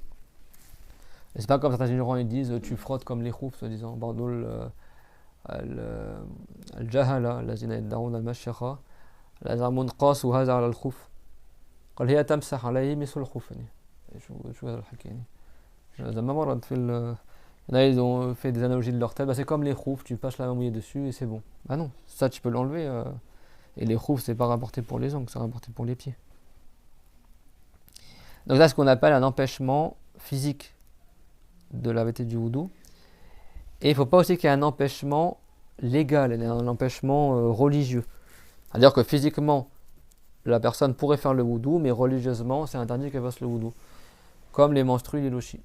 Et c'est pas comme certains ignorants ils disent tu frottes comme les khoufs, soi-disant. Bardul al-jahala, lazina yaddaoun al-mashyacha, lazamun qas ou hazar al-khouf. قال هي تمسح عليه مثل الخوف يعني. شو هذا الحكي يعني. زعما مرض في Il y en a, ils ont fait des analogies de leur tête. Bah, c'est comme les khoufs, tu passes la main mouillée dessus et c'est bon. Ah non, ça tu peux l'enlever. Et les khoufs, c'est pas rapporté pour les ongles, c'est rapporté pour les pieds. Donc là, ce qu'on appelle un empêchement physique de la vérité du wudu. Et il ne faut pas aussi qu'il y ait un empêchement légal, un empêchement religieux. C'est-à-dire que physiquement, la personne pourrait faire le wudu, mais religieusement, c'est interdit qu'elle fasse le wudu. Comme les menstrues, les lochis.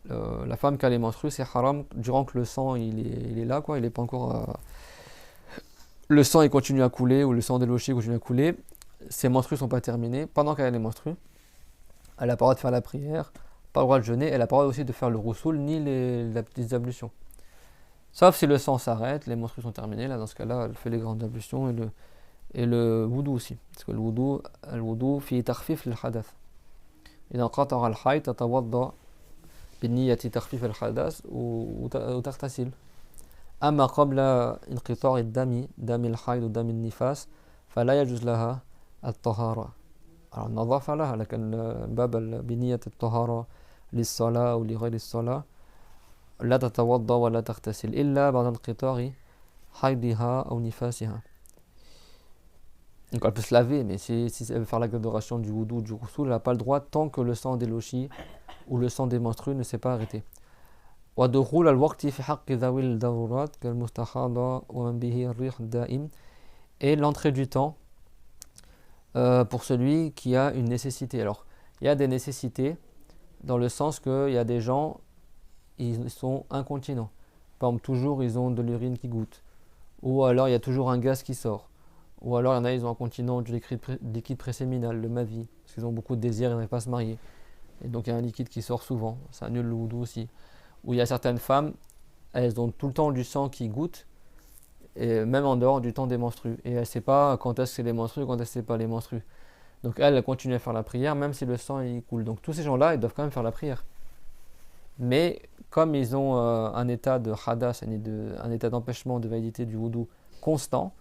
La femme qui a les menstrues, c'est haram durant que le sang il est là, quoi, il est pas encore. Le sang il continue à couler, ou le sang des lochis continue à couler, ses menstrues sont pas terminées. Pendant qu'elle a les menstrues, elle a pas le droit de faire la prière, pas le droit de jeûner, elle a pas le droit aussi de faire le roussoul ni les ablutions. Sauf si le sang s'arrête, les menstrues sont terminées, là dans ce cas-là, elle fait les grandes ablutions et le wudu aussi. Parce que le wudu fi takhfif al-hadath. إذا انقطع الحيض تتوضأ بنية تخفيف الحدث وتغتسل. أما قبل انقطاع دم الحيض ودم النفاس فلا يجوز لها الطهارة. Alors النظافة لها لكن باب بنية الطهارة للصلاة أو لغير الصلاة لا تتوضأ ولا تغتسل إلا بعد انقطاع حيضها أو نفاسها. Donc elle peut se laver, mais si elle veut faire l'acte d'adoration du wudu, du roussoul, elle n'a pas le droit tant que le sang des lochis ou le sang des menstrues ne s'est pas arrêté. ودخول الوقت في حق ذوي الضرورات كالمستحاضة ومن به الريح الدائم. Et l'entrée du temps pour celui qui a une nécessité. Alors, il y a des nécessités dans le sens qu'il y a des gens, ils sont incontinents. Par exemple, toujours ils ont de l'urine qui goutte. Ou alors il y a toujours un gaz qui sort. Ou alors il y en a, ils ont incontinent du liquide préséminal, le mavi, parce qu'ils ont beaucoup de désirs, ils n'arrivent pas à se marier. Et donc il y a un liquide qui sort souvent, ça annule le wudu aussi. Ou il y a certaines femmes, elles ont tout le temps du sang qui goutte, et même en dehors du temps des menstrues. Et elle ne sait pas quand est-ce que c'est les menstrues, quand est-ce que c'est pas les menstrues. Donc elle continue à faire la prière, même si le sang il coule. Donc tous ces gens-là, ils doivent quand même faire la prière. Mais comme ils ont un état de hadas, un état d'empêchement de validité du wudu constant,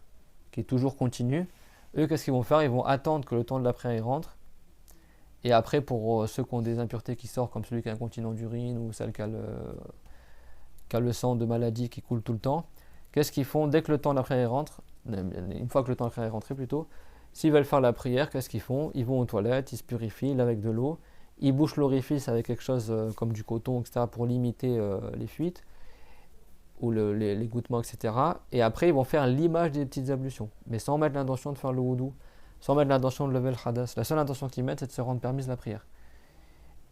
qui est toujours continu, eux qu'est-ce qu'ils vont faire? Ils vont attendre que le temps de la prière rentre. Et après, pour ceux qui ont des impuretés qui sortent, comme celui qui a un continent d'urine ou celle qui a le sang de maladie qui coule tout le temps, qu'est-ce qu'ils font dès que le temps de la prière rentre? Une fois que le temps de la prière est rentré plutôt, s'ils veulent faire la prière, qu'est-ce qu'ils font? Ils vont aux toilettes, ils se purifient avec de l'eau, ils bouchent l'orifice avec quelque chose comme du coton, etc. pour limiter les fuites ou les gouttements, etc. Et après, ils vont faire l'image des petites ablutions, mais sans mettre l'intention de faire le wudu, sans mettre l'intention de lever le hadas. La seule intention qu'ils mettent, c'est de se rendre permise la prière.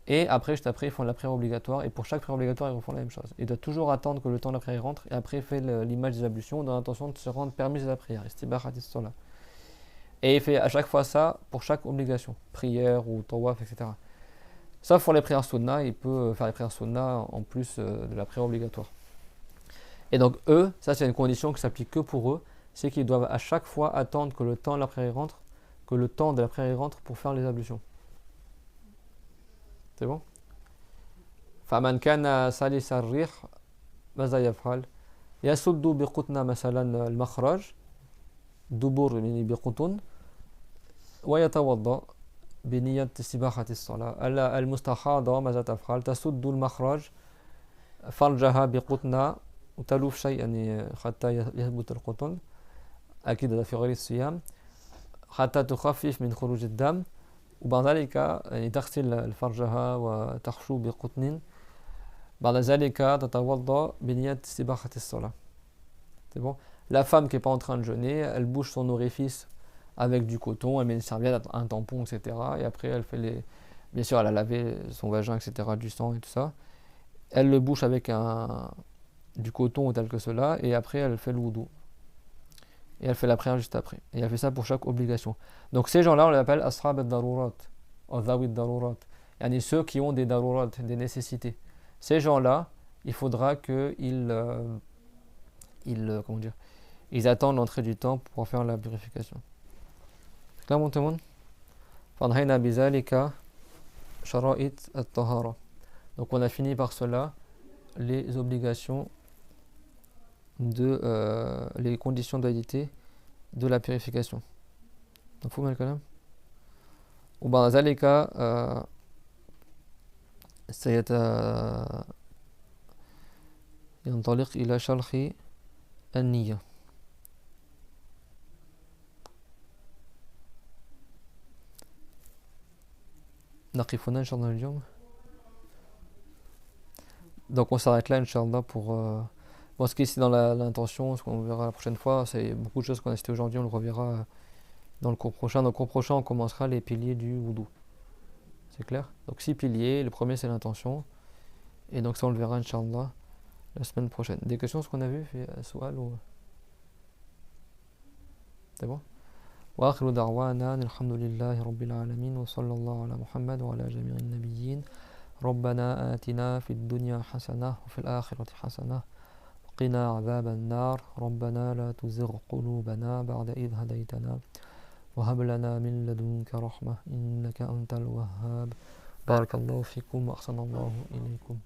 Et après, juste après, ils font la prière obligatoire, et pour chaque prière obligatoire, ils refont la même chose. Ils doivent toujours attendre que le temps de la prière rentre, et après, ils font l'image des ablutions dans l'intention de se rendre permise la prière. Et il fait à chaque fois ça pour chaque obligation, prière ou tawaf, etc. Sauf pour les prières sunna, il peut faire les prières sunna en plus de la prière obligatoire. Et donc eux, ça c'est une condition qui s'applique que pour eux, c'est qu'ils doivent à chaque fois attendre que le temps de la prière rentre, pour faire les ablutions. C'est bon? فمن كان سلس الريح ماذا يفعل؟ يسد بقطن مثلا المخرج دبر يعني بقطن ويتوضأ بنية استباحة الصلاة. المستحاضة ماذا تفعل؟ تسد المخرج فرجها بقطن وتلوف شيء يعني حتى يثبت القطن أكيد في غير الصيام حتى تخفف من خروج الدم وبعد ذلك يعني تغسل فرجها وتخشو بقطن بعد ذلك تتوضأ بنية استباحة الصلاة. C'est bon? La femme qui n'est pas en train de jeûner, elle bouche son orifice avec du coton, elle met une serviette, un tampon, etc. Et après, elle fait les... Bien sûr, elle a lavé son vagin, etc., du sang et tout ça. Elle le bouche avec du coton tel que cela, et après, elle fait le wudu. Et elle fait la prière juste après. Et elle fait ça pour chaque obligation. Donc ces gens-là, on les appelle ashab al-darurat, ou dhawi al-darurat. Yani ceux qui ont des darurat, des nécessités. Ces gens-là, il faudra qu'ils ils attendent l'entrée du temps pour faire la purification. C'est clair, mon témoin? فَانْهَيْنَا بِذَلِكَ شَرَائِطَ الطَّهَارَةِ. Donc on a fini par cela les obligations les conditions de validité de la purification. مفهوم الكلام؟ وبعد ذلك ينطلق إلى شرح النية. نقف هنا إن شاء الله اليوم. Donc on s'arrête là Inch'Allah pour bon, ce qui est ici dans l'intention, ce qu'on verra la prochaine fois, c'est beaucoup de choses qu'on a citées aujourd'hui, on le reverra dans le cours prochain. Dans le cours prochain, on commencera les piliers du wudu. C'est clair? Donc 6 piliers, le premier c'est l'intention, et donc ça on le verra Inch'Allah la semaine prochaine. Des questions, ce qu'on a vu, Soual ou... C'est bon? وآخر دعوانا الحمد لله رب العالمين وصلى الله على محمد وعلى جميع النبيين. ربنا آتنا في الدنيا حسنة وفي الآخرة حسنة وقنا عذاب النار. ربنا لا تزغ قلوبنا بعد إذ هديتنا وهب لنا من لدنك رحمة إنك أنت الوهاب. بارك الله فيكم وأحسن الله إليكم.